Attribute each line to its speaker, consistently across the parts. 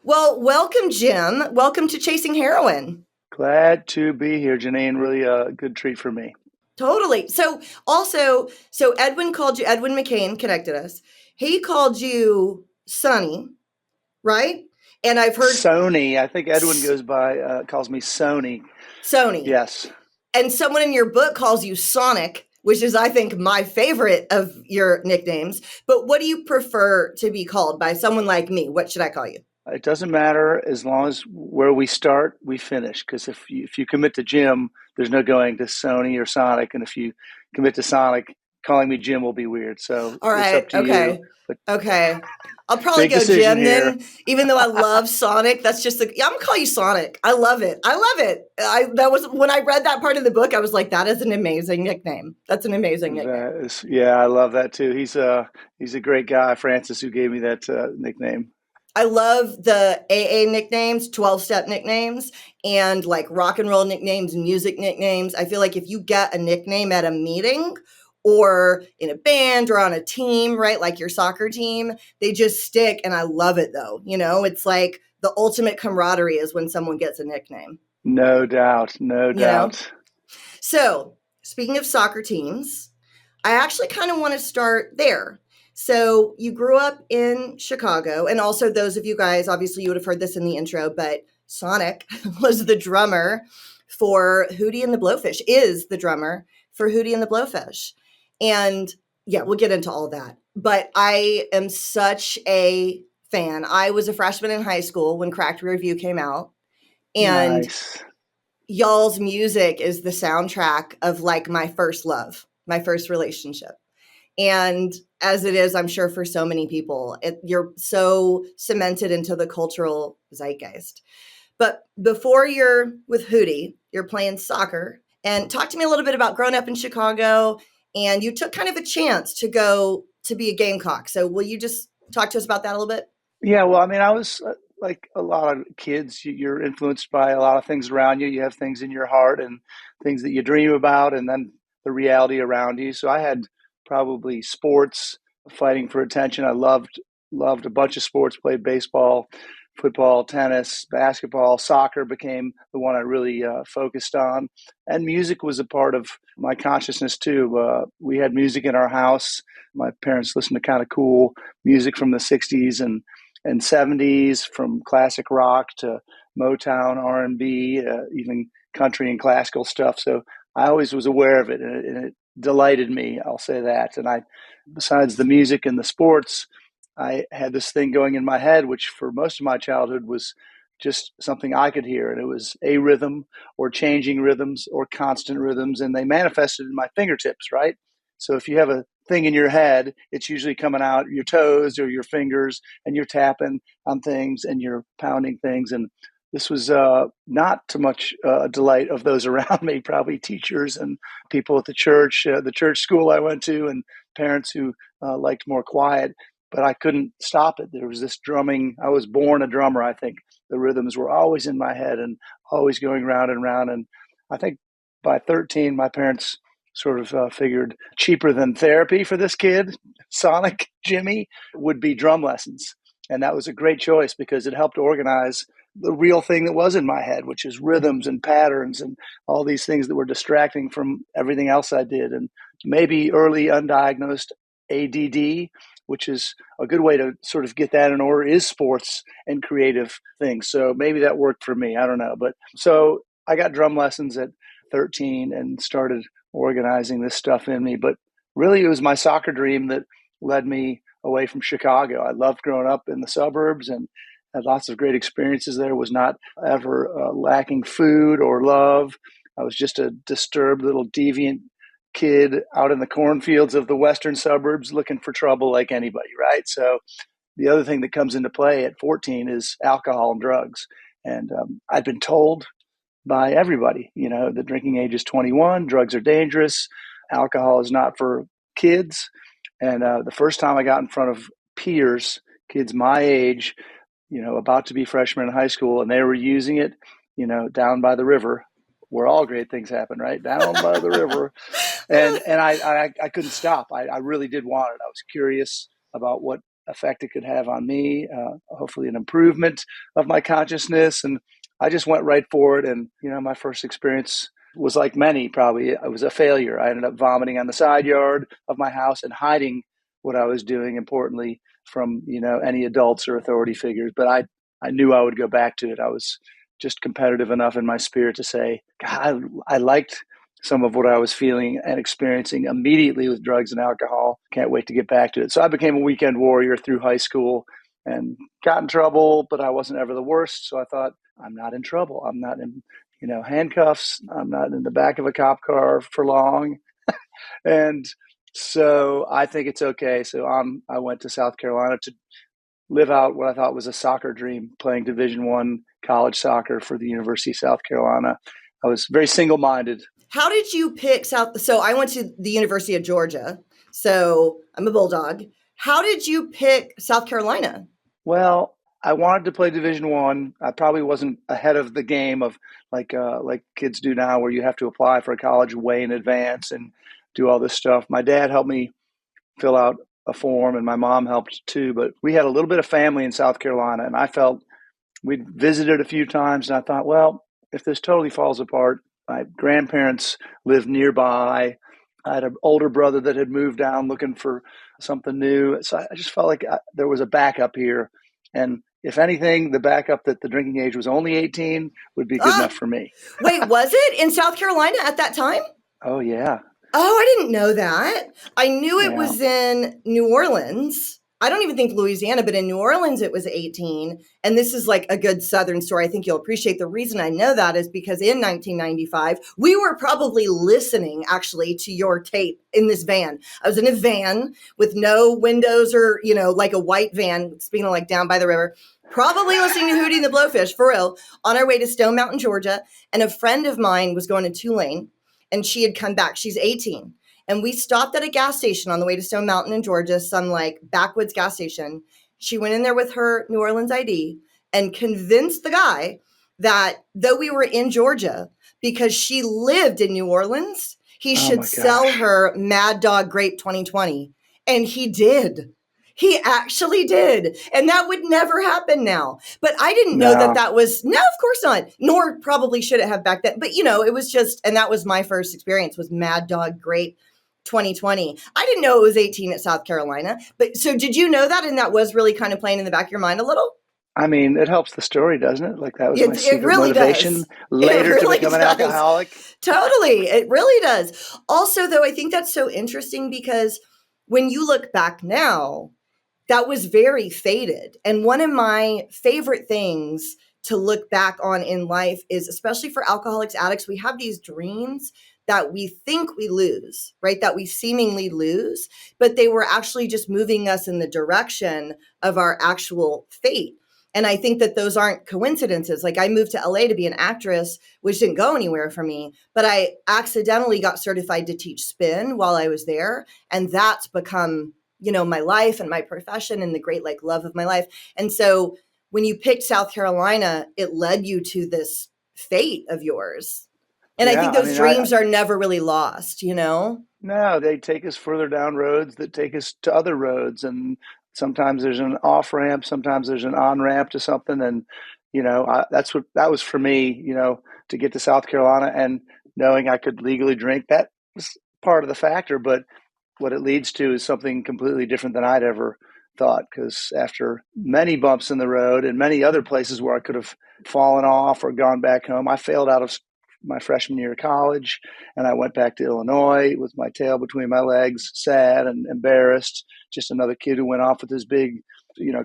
Speaker 1: Well, welcome, Jim. Welcome to Chasing Heroin.
Speaker 2: Glad to be here, Janine. Really a good treat for me.
Speaker 1: Totally. So Edwin McCain connected us. He called you Sonny, right? And I've heard
Speaker 2: Sony. I think Edwin calls me Sony.
Speaker 1: Sony.
Speaker 2: Yes.
Speaker 1: And someone in your book calls you Sonic, which is, I think, my favorite of your nicknames. But what do you prefer to be called by someone like me? What should I call you?
Speaker 2: It doesn't matter as long as where we start, we finish. Because if you commit to Jim, there's no going to Sony or Sonic. And if you commit to Sonic, calling me Jim will be weird. So
Speaker 1: All
Speaker 2: it's
Speaker 1: right.
Speaker 2: up to you.
Speaker 1: Okay.
Speaker 2: But
Speaker 1: Okay. I'll probably
Speaker 2: big
Speaker 1: go
Speaker 2: decision
Speaker 1: Jim
Speaker 2: here.
Speaker 1: then, even though I love Sonic. That's just I'm gonna call you Sonic. I love it. I love it. That was when I read that part of the book, I was like, that is an amazing nickname. That's an amazing nickname.
Speaker 2: Yeah, I love that too. He's a great guy, Francis, who gave me that nickname.
Speaker 1: I love the AA nicknames, 12-step nicknames, and like rock and roll nicknames, music nicknames. I feel like if you get a nickname at a meeting or in a band or on a team, right, like your soccer team, they just stick. And I love it though. It's like the ultimate camaraderie is when someone gets a nickname,
Speaker 2: No doubt, no
Speaker 1: you know?
Speaker 2: doubt.
Speaker 1: So, speaking of soccer teams, I actually kind of want to start there. So, you grew up in Chicago, and also those of you guys, obviously, you would have heard this in the intro, but Sonic was the drummer for Hootie and the Blowfish, is the drummer for Hootie and the Blowfish. And yeah, we'll get into all that. But I am such a fan. I was a freshman in high school when Cracked Rear View came out. And
Speaker 2: Nice.
Speaker 1: y'all's music is the soundtrack of like my first love, my first relationship. And as it is, I'm sure for so many people, you're so cemented into the cultural zeitgeist. But before you're with Hootie, you're playing soccer. And talk to me a little bit about growing up in Chicago. And you took kind of a chance to go to be a Gamecock. So will you just talk to us about that a little bit?
Speaker 2: Yeah, well, I mean, I was like a lot of kids, you're influenced by a lot of things around you. You have things in your heart and things that you dream about, and then the reality around you. So I had probably sports, fighting for attention. I loved a bunch of sports, played baseball, football, tennis, basketball, soccer became the one I really focused on. And music was a part of my consciousness too. We had music in our house. My parents listened to kind of cool music from the 60s and 70s, from classic rock to Motown, R&B, even country and classical stuff. So I always was aware of it, and it delighted me, I'll say that. And besides the music and the sports, I had this thing going in my head, which for most of my childhood was just something I could hear. And it was a rhythm or changing rhythms or constant rhythms. And they manifested in my fingertips, right? So if you have a thing in your head, it's usually coming out your toes or your fingers, and you're tapping on things and you're pounding things. And this was not too much delight of those around me, probably teachers and people at the church school I went to, and parents who liked more quiet. But I couldn't stop it. There was this drumming. I was born a drummer, I think. The rhythms were always in my head and always going round and round. And I think by 13, my parents sort of figured cheaper than therapy for this kid, Sonic Jimmy, would be drum lessons. And that was a great choice because it helped organize the real thing that was in my head, which is rhythms and patterns and all these things that were distracting from everything else I did. And maybe early undiagnosed ADD, which is a good way to sort of get that in order, is sports and creative things. So maybe that worked for me. I don't know. But so I got drum lessons at 13 and started organizing this stuff in me. But really, it was my soccer dream that led me away from Chicago. I loved growing up in the suburbs and had lots of great experiences there, was not ever lacking food or love. I was just a disturbed little deviant kid out in the cornfields of the western suburbs looking for trouble like anybody, right? So the other thing that comes into play at 14 is alcohol and drugs. And I'd been told by everybody, the drinking age is 21, drugs are dangerous, alcohol is not for kids. And the first time I got in front of peers, kids my age, about to be freshmen in high school, and they were using it, down by the river, where all great things happen, right? Down by the river. And I couldn't stop. I really did want it. I was curious about what effect it could have on me, hopefully an improvement of my consciousness. And I just went right for it. And, my first experience was like many, probably. It was a failure. I ended up vomiting on the side yard of my house and hiding what I was doing, importantly, from, any adults or authority figures. But I knew I would go back to it. I was just competitive enough in my spirit to say, God, I liked some of what I was feeling and experiencing immediately with drugs and alcohol. Can't wait to get back to it. So I became a weekend warrior through high school and got in trouble, but I wasn't ever the worst. So I thought, I'm not in trouble. I'm not in, handcuffs. I'm not in the back of a cop car for long. And so I think it's okay. So I went to South Carolina to live out what I thought was a soccer dream, playing Division I college soccer for the University of South Carolina. I was very single-minded.
Speaker 1: How did you pick South? So I went to the University of Georgia. So I'm a Bulldog. How did you pick South Carolina?
Speaker 2: Well, I wanted to play Division I. I probably wasn't ahead of the game of like kids do now, where you have to apply for a college way in advance and do all this stuff. My dad helped me fill out a form, and my mom helped too. But we had a little bit of family in South Carolina, and I felt we'd visited a few times, and I thought, well, if this totally falls apart, my grandparents lived nearby. I had an older brother that had moved down looking for something new. So I just felt like there was a backup here. And if anything, the backup that the drinking age was only 18 would be good enough for me.
Speaker 1: Wait, was it in South Carolina at that time?
Speaker 2: Oh, yeah.
Speaker 1: Oh, I didn't know that. I knew it
Speaker 2: Yeah.
Speaker 1: was in New Orleans. I don't even think Louisiana, but in New Orleans, it was 18. And this is like a good Southern story. I think you'll appreciate. The reason I know that is because in 1995, we were probably listening actually to your tape in this van. I was in a van with no windows or, like a white van, speaking of like down by the river, probably listening to Hootie the Blowfish, for real, on our way to Stone Mountain, Georgia. And a friend of mine was going to Tulane and she had come back. She's 18. And we stopped at a gas station on the way to Stone Mountain in Georgia, some like backwoods gas station. She went in there with her New Orleans ID and convinced the guy that though we were in Georgia, because she lived in New Orleans, he should sell her Mad Dog Grape 2020. And he did. He actually did. And that would never happen now. But I didn't know that was, no, of course not. Nor probably should it have back then. But, it was just, and that was my first experience was Mad Dog Grape 2020. I didn't know it was 18 at South Carolina. But so did you know that? And that was really kind of playing in the back of your mind a little?
Speaker 2: I mean, it helps the story, doesn't it? Like that was my secret
Speaker 1: really
Speaker 2: motivation
Speaker 1: does.
Speaker 2: Later to become an alcoholic.
Speaker 1: Totally. It really does. Also, though, I think that's so interesting because when you look back now, that was very faded. And one of my favorite things to look back on in life is, especially for alcoholics, addicts, we have these dreams that we think we lose, right? That we seemingly lose, but they were actually just moving us in the direction of our actual fate. And I think that those aren't coincidences. Like I moved to LA to be an actress, which didn't go anywhere for me, but I accidentally got certified to teach spin while I was there. And that's become, my life and my profession and the great love of my life. And so when you picked South Carolina, it led you to this fate of yours. And I think those dreams are never really lost, No,
Speaker 2: they take us further down roads that take us to other roads. And sometimes there's an off ramp, sometimes there's an on ramp to something. And, that was for me, to get to South Carolina and knowing I could legally drink. That was part of the factor. But what it leads to is something completely different than I'd ever thought. Because after many bumps in the road and many other places where I could have fallen off or gone back home, I failed out of my freshman year of college, and I went back to Illinois with my tail between my legs, sad and embarrassed. Just another kid who went off with his big,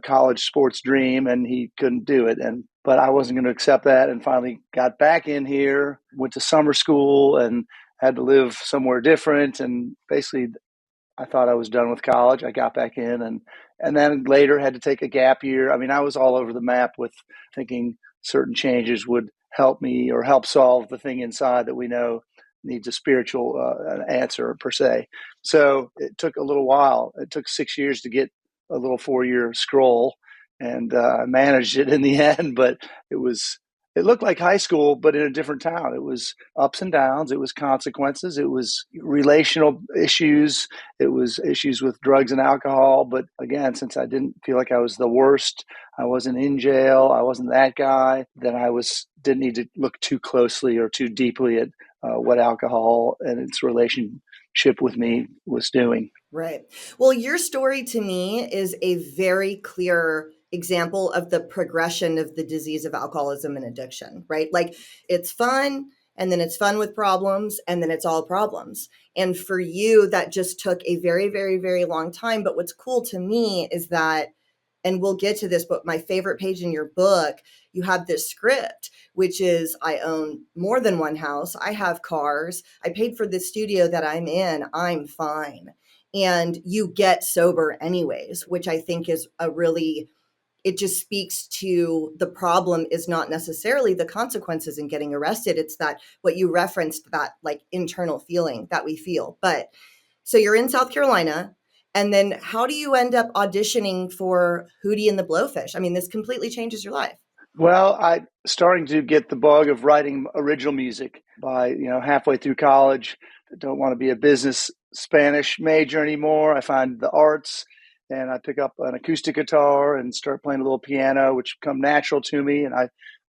Speaker 2: college sports dream, and he couldn't do it. But I wasn't going to accept that, and finally got back in here, went to summer school, and had to live somewhere different. And basically, I thought I was done with college. I got back in, and then later had to take a gap year. I mean, I was all over the map with thinking certain changes would help me or help solve the thing inside that we know needs a spiritual answer per se. So it took a little while. It took 6 years to get a little 4-year scroll, and I managed it in the end. But it was it looked like high school, but in a different town. It was ups and downs. It was consequences. It was relational issues. It was issues with drugs and alcohol. But again, since I didn't feel like I was the worst, I wasn't in jail, I wasn't that guy, then didn't need to look too closely or too deeply at what alcohol and its relationship with me was doing.
Speaker 1: Right. Well, your story to me is a very clear example of the progression of the disease of alcoholism and addiction, right? Like it's fun, and then it's fun with problems, and then it's all problems. And for you, that just took a very, very, very long time. But what's cool to me is that, and we'll get to this, but my favorite page in your book, you have this script, which is I own more than one house. I have cars. I paid for the studio that I'm in. I'm fine. And you get sober anyways, which I think is it just speaks to the problem is not necessarily the consequences in getting arrested. It's that what you referenced, that like internal feeling that we feel. But so you're in South Carolina, and then how do you end up auditioning for Hootie and the Blowfish? I mean, this completely changes your life.
Speaker 2: Well, I starting to get the bug of writing original music by, halfway through college. I don't want to be a business Spanish major anymore. I find the arts and I pick up an acoustic guitar and start playing a little piano, which come natural to me. And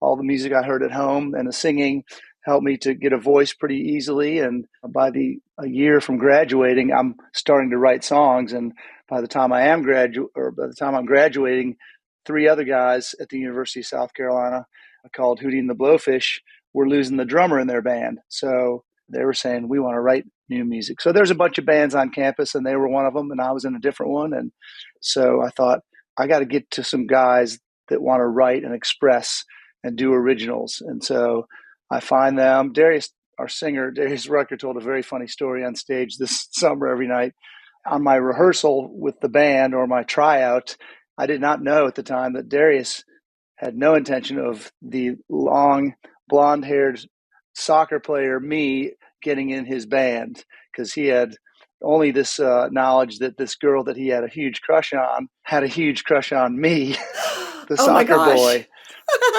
Speaker 2: all the music I heard at home and the singing helped me to get a voice pretty easily. And by a year from graduating, I'm starting to write songs. And by the time by the time I'm graduating, three other guys at the University of South Carolina called Hootie and the Blowfish were losing the drummer in their band. So they were saying, we want to write new music. So there's a bunch of bands on campus, and they were one of them, and I was in a different one. And so I thought, I got to get to some guys that want to write and express and do originals. And so I find them. Darius, our singer, Darius Rucker, told a very funny story on stage this summer every night. On my rehearsal with the band or my tryout, I did not know at the time that Darius had no intention of the long, blonde-haired soccer player, me, getting in his band, because he had only this knowledge that this girl that he had a huge crush on had a huge crush on me, the
Speaker 1: Oh my
Speaker 2: soccer
Speaker 1: gosh.
Speaker 2: boy.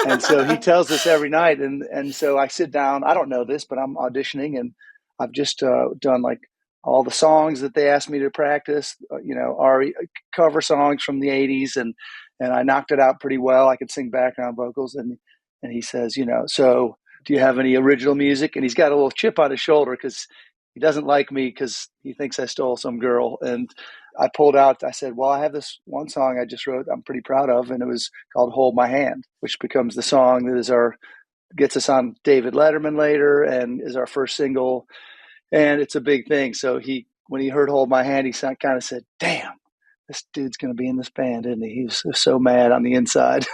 Speaker 2: And so he tells this every night. And so I sit down. I don't know this, but I'm auditioning, and I've just done like all the songs that they asked me to practice, our cover songs from the 80s. And I knocked it out pretty well. I could sing background vocals. And he says, so do you have any original music? And he's got a little chip on his shoulder because he doesn't like me because he thinks I stole some girl. And I pulled out, I said, well, I have this one song I just wrote I'm pretty proud of, and it was called Hold My Hand, which becomes the song that gets us on David Letterman later and is our first single. And it's a big thing. So when he heard Hold My Hand, he kind of said, damn, this dude's going to be in this band, isn't he? He was so mad on the inside.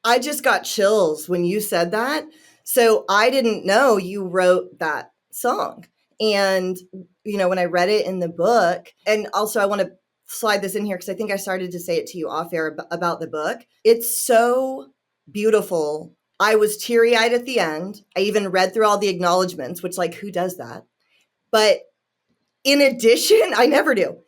Speaker 1: I just got chills when you said that. So I didn't know you wrote that song. And, when I read it in the book, and also I want to slide this in here because I think I started to say it to you off air about the book. It's so beautiful. I was teary eyed at the end. I even read through all the acknowledgments, which, like, who does that? But in addition, I never do.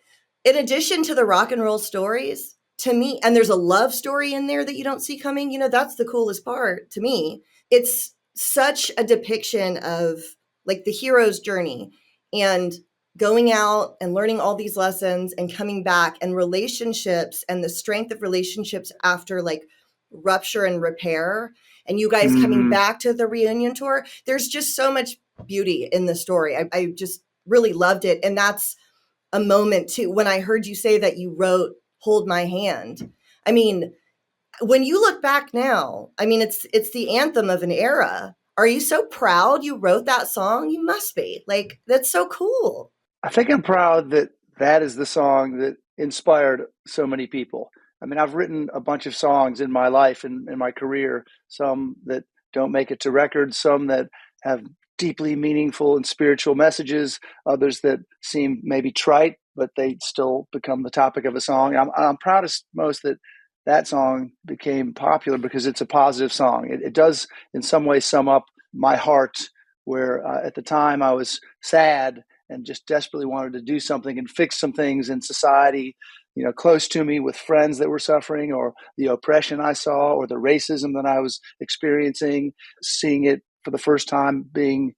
Speaker 1: In addition to the rock and roll stories, to me, and there's a love story in there that you don't see coming, that's the coolest part to me. It's such a depiction of like the hero's journey and going out and learning all these lessons and coming back, and relationships and the strength of relationships after like rupture and repair, and you guys coming back to the reunion tour. There's just so much beauty in the story. I just really loved it. And that's a moment too, when I heard you say that you wrote Hold My Hand. I mean, when you look back now, I mean, it's the anthem of an era. Are you so proud you wrote that song? You must be. Like, that's so cool.
Speaker 2: I think I'm proud that is the song that inspired so many people. I mean, I've written a bunch of songs in my life and in my career, some that don't make it to records, some that have deeply meaningful and spiritual messages, others that seem maybe trite, but they still become the topic of a song. I'm proudest most that song became popular because it's a positive song. It does in some ways sum up my heart, where at the time I was sad and just desperately wanted to do something and fix some things in society close to me with friends that were suffering, or the oppression I saw, or the racism that I was experiencing, seeing it for the first time being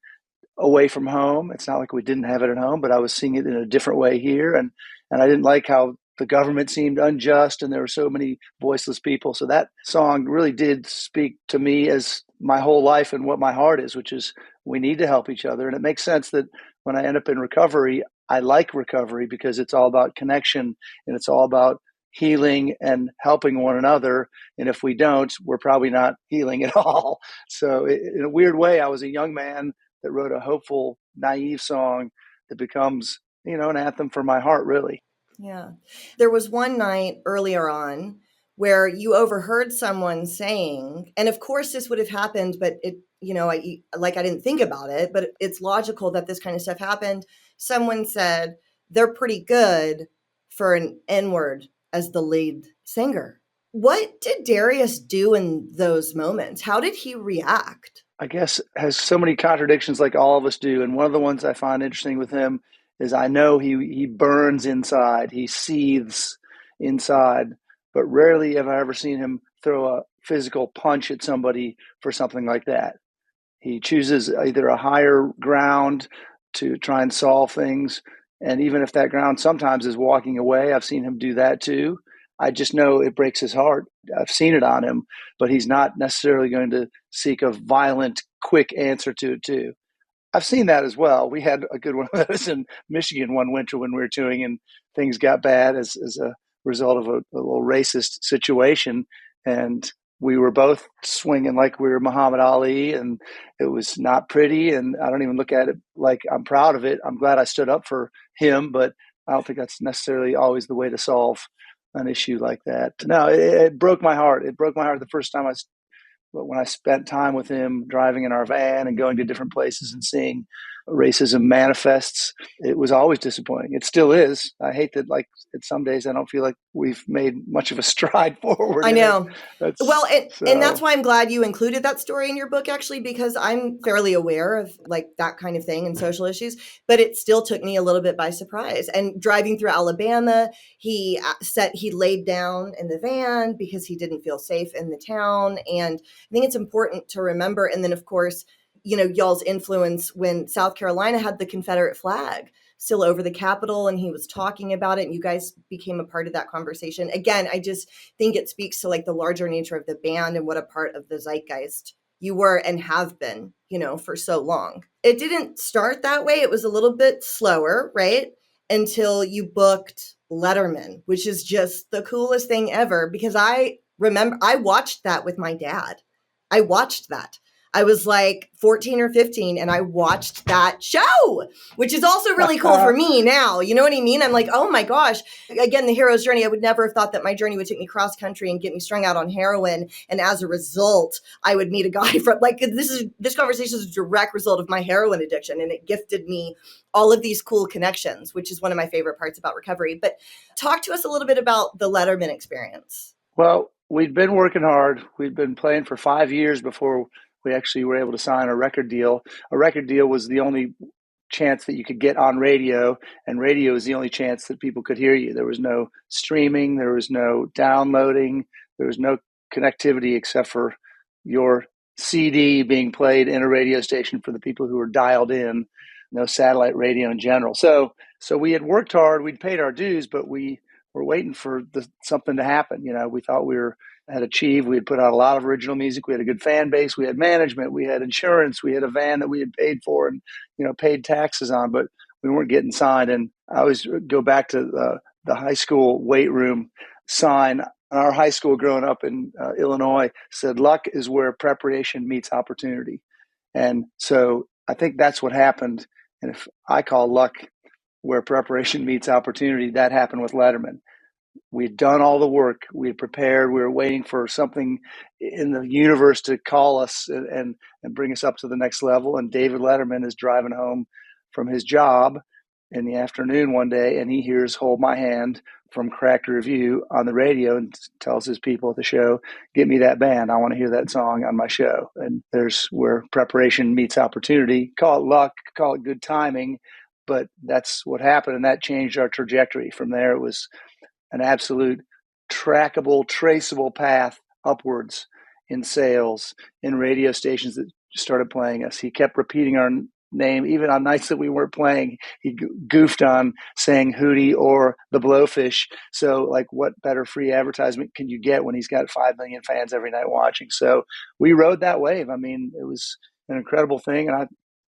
Speaker 2: away from home. It's not like we didn't have it at home, but I was seeing it in a different way here. And I didn't like how the government seemed unjust and there were so many voiceless people. So that song really did speak to me as my whole life and what my heart is, which is we need to help each other. And it makes sense that when I end up in recovery, I like recovery because it's all about connection and it's all about healing and helping one another. And if we don't, we're probably not healing at all. So in a weird way, I was a young man that wrote a hopeful, naive song that becomes, an anthem for my heart, really.
Speaker 1: Yeah. There was one night earlier on where you overheard someone saying, and of course this would have happened, but I didn't think about it, but it's logical that this kind of stuff happened. Someone said, they're pretty good for an N-word as the lead singer. What did Darius do in those moments? How did he react?
Speaker 2: I guess has so many contradictions like all of us do. And one of the ones I find interesting with him is I know he burns inside, he seethes inside, but rarely have I ever seen him throw a physical punch at somebody for something like that. He chooses either a higher ground to try and solve things. And even if that ground sometimes is walking away, I've seen him do that too. I just know it breaks his heart. I've seen it on him, but he's not necessarily going to seek a violent, quick answer to it too. I've seen that as well. We had a good one of those in Michigan one winter when we were touring and things got bad as a result of a little racist situation. And we were both swinging like we were Muhammad Ali, and it was not pretty. And I don't even look at it like I'm proud of it. I'm glad I stood up for him, but I don't think that's necessarily always the way to solve an issue like that. No, it broke my heart. It broke my heart the first time but when I spent time with him driving in our van and going to different places and seeing racism manifests, it was always disappointing. It still is. I hate that, like, some days I don't feel like we've made much of a stride forward.
Speaker 1: I know. Well, and that's
Speaker 2: So
Speaker 1: why I'm glad you included that story in your book, actually, because I'm fairly aware of like that kind of thing and social issues, but it still took me a little bit by surprise. And driving through Alabama, he said he laid down in the van because he didn't feel safe in the town. And I think it's important to remember. And then, of course, y'all's influence when South Carolina had the Confederate flag still over the Capitol and he was talking about it and you guys became a part of that conversation. Again, I just think it speaks to like the larger nature of the band and what a part of the zeitgeist you were and have been, for so long. It didn't start that way. It was a little bit slower, right? Until you booked Letterman, which is just the coolest thing ever because I remember I watched that with my dad. I watched that. I was like 14 or 15 and I watched that show, which is also really cool for me now. You know what I mean? I'm like, oh my gosh. Again, the hero's journey. I would never have thought that my journey would take me cross country and get me strung out on heroin. And as a result, I would meet a guy from like, this conversation is a direct result of my heroin addiction. And it gifted me all of these cool connections, which is one of my favorite parts about recovery. But talk to us a little bit about the Letterman experience.
Speaker 2: Well, we'd been working hard. We'd been playing for 5 years before we actually were able to sign a record deal. A record deal was the only chance that you could get on radio, and radio is the only chance that people could hear you. There was no streaming, there was no downloading, there was no connectivity except for your CD being played in a radio station for the people who were dialed in, no satellite radio in general. So we had worked hard, we'd paid our dues, but we were waiting for something to happen. We thought we had achieved. We had put out a lot of original music. We had a good fan base. We had management. We had insurance. We had a van that we had paid for and paid taxes on, but we weren't getting signed. And I always go back to the high school weight room sign. Our high school growing up in Illinois said, "Luck is where preparation meets opportunity." And so I think that's what happened. And if I call luck where preparation meets opportunity, that happened with Letterman. We'd done all the work. We had prepared. We were waiting for something in the universe to call us and bring us up to the next level. And David Letterman is driving home from his job in the afternoon one day, and he hears "Hold My Hand" from Cracked Review on the radio and tells his people at the show, "Get me that band. I want to hear that song on my show." And there's where preparation meets opportunity. Call it luck, call it good timing, but that's what happened, and that changed our trajectory. From there, it was an absolute trackable, traceable path upwards in sales, in radio stations that started playing us. He kept repeating our name, even on nights that we weren't playing. He goofed on saying Hootie or The Blowfish. So, like, what better free advertisement can you get when he's got 5 million fans every night watching? So we rode that wave. I mean, it was an incredible thing.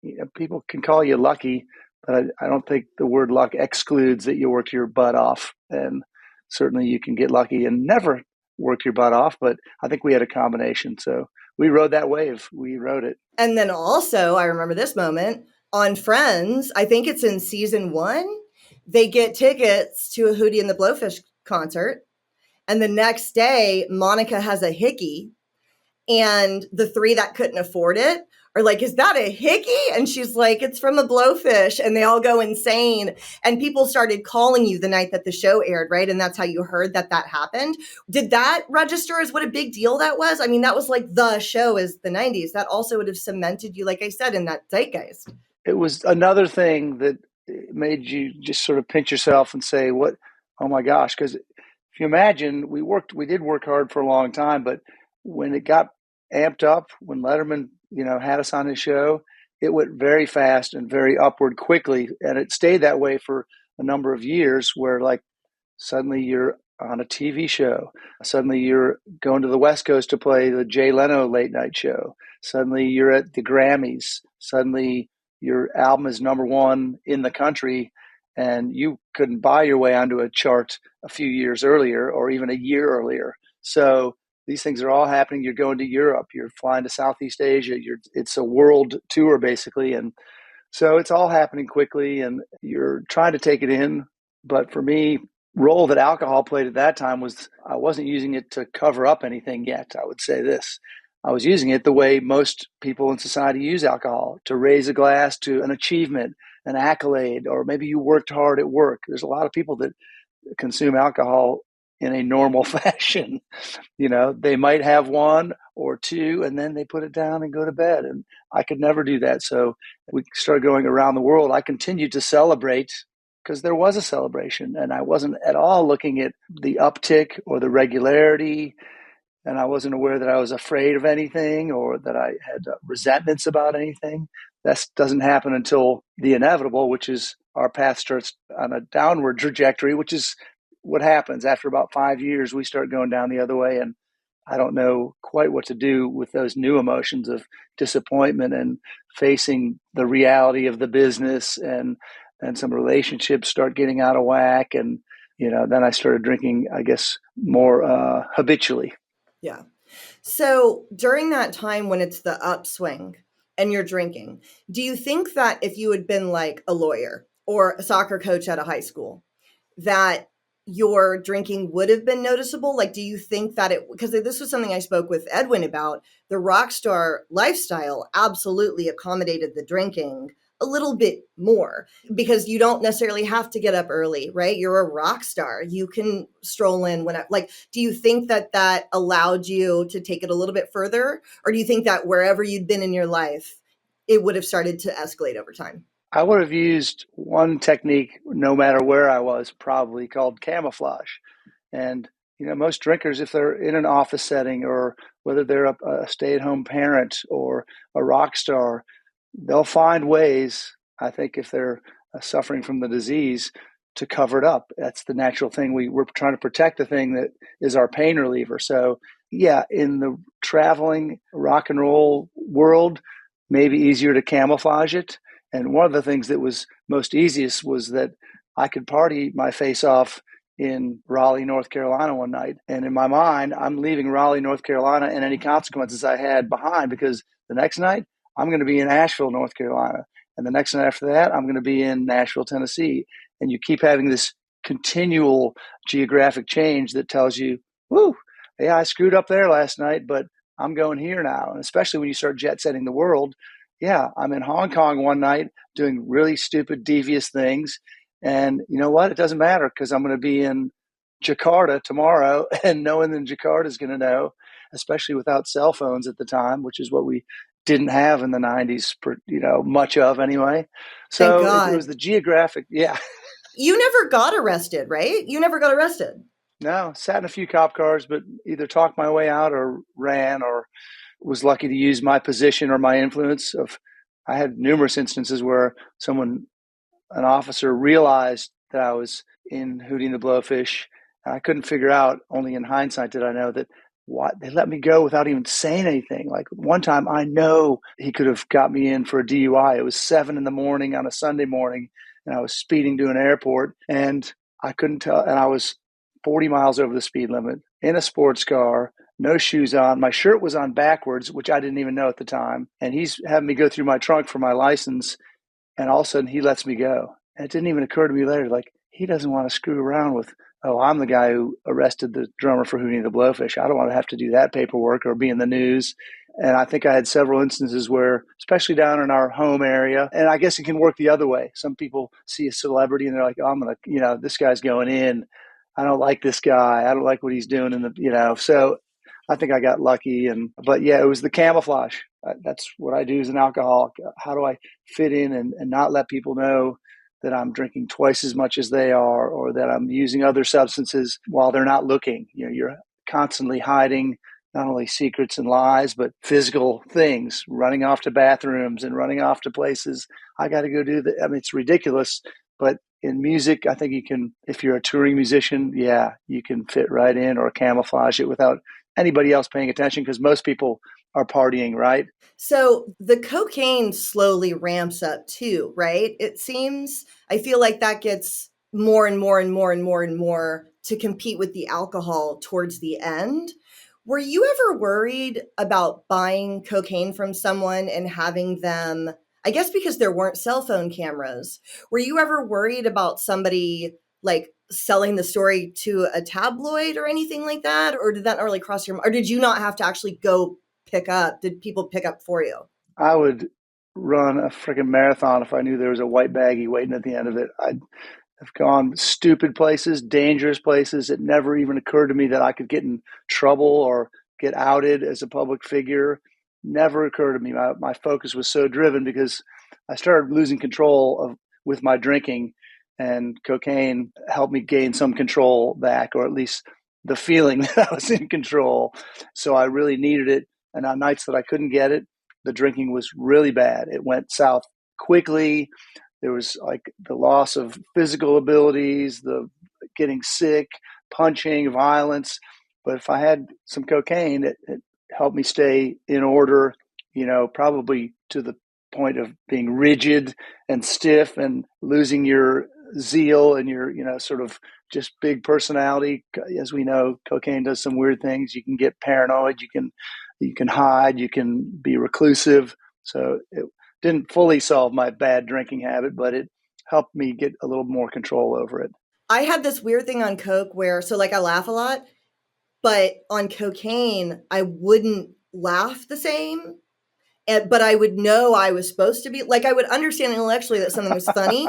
Speaker 2: And people can call you lucky, but I don't think the word luck excludes that you worked your butt off. And certainly you can get lucky and never work your butt off. But I think we had a combination. So we rode that wave. We rode it.
Speaker 1: And then also, I remember this moment on Friends. I think it's in season 1. They get tickets to a Hootie and the Blowfish concert. And the next day, Monica has a hickey. And the 3 that couldn't afford it are like, is that a hickey? And she's like, it's from a blowfish. And they all go insane. And people started calling you the night that the show aired, right? And that's how you heard that happened. Did that register as what a big deal that was? I mean, that was like the show is the 90s. That also would have cemented you, like I said, in that zeitgeist.
Speaker 2: It was another thing that made you just sort of pinch yourself and say, what, oh my gosh. Because if you imagine, we did work hard for a long time, but when it got amped up, when Letterman, had us on his show, it went very fast and very upward quickly. And it stayed that way for a number of years where, like, suddenly you're on a TV show. Suddenly you're going to the West Coast to play the Jay Leno late night show. Suddenly you're at the Grammys. Suddenly your album is number 1 in the country, and you couldn't buy your way onto a chart a few years earlier or even a year earlier. So these things are all happening. You're going to Europe. You're flying to Southeast Asia. It's a world tour, basically. And so it's all happening quickly, and you're trying to take it in. But for me, role that alcohol played at that time was I wasn't using it to cover up anything yet. I would say this. I was using it the way most people in society use alcohol, to raise a glass to an achievement, an accolade, or maybe you worked hard at work. There's a lot of people that consume alcohol in a normal fashion. They might have 1 or 2 and then they put it down and go to bed. And I could never do that. So we started going around the world. I continued to celebrate because there was a celebration, and I wasn't at all looking at the uptick or the regularity. And I wasn't aware that I was afraid of anything or that I had resentments about anything. That doesn't happen until the inevitable, which is our path starts on a downward trajectory, which is what happens. After about 5 years, we start going down the other way. And I don't know quite what to do with those new emotions of disappointment and facing the reality of the business, and some relationships start getting out of whack. And, then I started drinking, I guess, more habitually.
Speaker 1: Yeah. So during that time when it's the upswing and you're drinking, do you think that if you had been like a lawyer or a soccer coach at a high school, that your drinking would have been noticeable? Like, do you think that because this was something I spoke with Edwin about, the rockstar lifestyle absolutely accommodated the drinking a little bit more because you don't necessarily have to get up early, right? You're a rock star. You can stroll in do you think that allowed you to take it a little bit further? Or do you think that wherever you'd been in your life, it would have started to escalate over time?
Speaker 2: I would have used one technique no matter where I was, probably called camouflage. And, most drinkers, if they're in an office setting or whether they're a stay-at-home parent or a rock star, they'll find ways, I think, if they're suffering from the disease, to cover it up. That's the natural thing. We're trying to protect the thing that is our pain reliever. So, yeah, in the traveling rock and roll world, maybe easier to camouflage it. And one of the things that was most easiest was that I could party my face off in Raleigh, North Carolina one night. And in my mind, I'm leaving Raleigh, North Carolina and any consequences I had behind, because the next night I'm going to be in Asheville, North Carolina. And the next night after that, I'm going to be in Nashville, Tennessee. And you keep having this continual geographic change that tells you, whoo, yeah, I screwed up there last night, but I'm going here now. And especially when you start jet setting the world, yeah, I'm in Hong Kong one night doing really stupid, devious things. And you know what? It doesn't matter because I'm going to be in Jakarta tomorrow, and no one in Jakarta is going to know, especially without cell phones at the time, which is what we didn't have in the 90s, much of anyway.
Speaker 1: Thank
Speaker 2: So it
Speaker 1: God.
Speaker 2: was the geographic. Yeah.
Speaker 1: You never got arrested, right? You never got arrested.
Speaker 2: No, sat in a few cop cars, but either talked my way out or ran or was lucky to use my position or my influence. Of I had numerous instances where an officer realized that I was in Hootie the Blowfish. And I couldn't figure out, only in hindsight did I know that what they let me go without even saying anything. Like one time I know he could have got me in for a DUI. It was 7 in the morning on a Sunday morning and I was speeding to an airport and I couldn't tell. And I was 40 miles over the speed limit in a sports car, no shoes on. My shirt was on backwards, which I didn't even know at the time. And he's having me go through my trunk for my license. And all of a sudden he lets me go. And it didn't even occur to me later, like, he doesn't want to screw around with, oh, I'm the guy who arrested the drummer for Hootie the Blowfish. I don't want to have to do that paperwork or be in the news. And I think I had several instances where, especially down in our home area, and I guess it can work the other way. Some people see a celebrity and they're like, oh, I'm going to, this guy's going in. I don't like this guy. I don't like what he's doing so I think I got lucky. But yeah, it was the camouflage. That's what I do as an alcoholic. How do I fit in and not let people know that I'm drinking twice as much as they are, or that I'm using other substances while they're not looking? You're constantly hiding not only secrets and lies, but physical things, running off to bathrooms and running off to places. I got to go do that. I mean, it's ridiculous, but in music, I think you can, if you're a touring musician, yeah, you can fit right in or camouflage it without anybody else paying attention because most people are partying, right?
Speaker 1: So the cocaine slowly ramps up too, right? It seems, I feel like that gets more and more and more and more and more to compete with the alcohol towards the end. Were you ever worried about buying cocaine from someone and having them, I guess because there weren't cell phone cameras, were you ever worried about somebody like selling the story to a tabloid or anything like that? Or did that not really cross your mind? Or did you not have to actually go pick up? Did people pick up for you?
Speaker 2: I would run a freaking marathon if I knew there was a white baggie waiting at the end of it. I've gone stupid places, dangerous places. It never even occurred to me that I could get in trouble or get outed as a public figure. Never occurred to me. My focus was so driven because I started losing control of with my drinking, and cocaine helped me gain some control back, or at least the feeling that I was in control. So I really needed it. And on nights that I couldn't get it, the drinking was really bad. It went south quickly. There was like the loss of physical abilities, the getting sick, punching, violence. But if I had some cocaine, it helped me stay in order, probably to the point of being rigid and stiff and losing your zeal and your, sort of just big personality. As we know, cocaine does some weird things. You can get paranoid, you can hide, you can be reclusive. So it didn't fully solve my bad drinking habit, but it helped me get a little more control over it.
Speaker 1: I had this weird thing on coke where, so like I laugh a lot, but on cocaine, I wouldn't laugh the same. But I would know I was supposed to be like, I would understand intellectually that something was funny,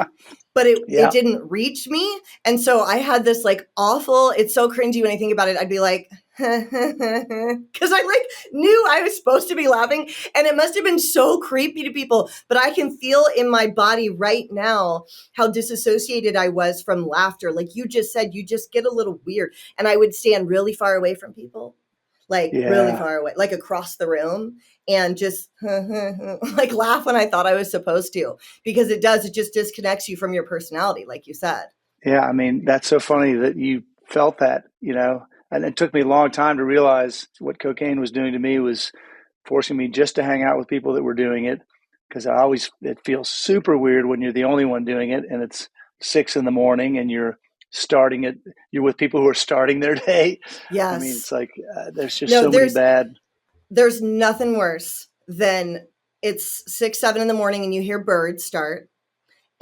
Speaker 1: but it
Speaker 2: Yeah.
Speaker 1: didn't reach me. And so I had this like awful, it's so cringy when I think about it. I'd be like, because I like knew I was supposed to be laughing, and it must have been so creepy to people. But I can feel in my body right now how disassociated I was from laughter. Like you just said, you just get a little weird. And I would stand really far away from people, like really
Speaker 2: Yeah.
Speaker 1: far away, like across the room, and just like laugh when I thought I was supposed to, because it just disconnects you from your personality, like you said.
Speaker 2: Yeah. I mean, that's so funny that you felt that. And it took me a long time to realize what cocaine was doing to me was forcing me just to hang out with people that were doing it. Because it feels super weird when you're the only one doing it and it's 6 in the morning and you're with people who are starting their day. I mean,
Speaker 1: Yes.
Speaker 2: it's like there's just
Speaker 1: No,
Speaker 2: so many bad.
Speaker 1: there's nothing worse than it's 6, 7 in the morning and you hear birds start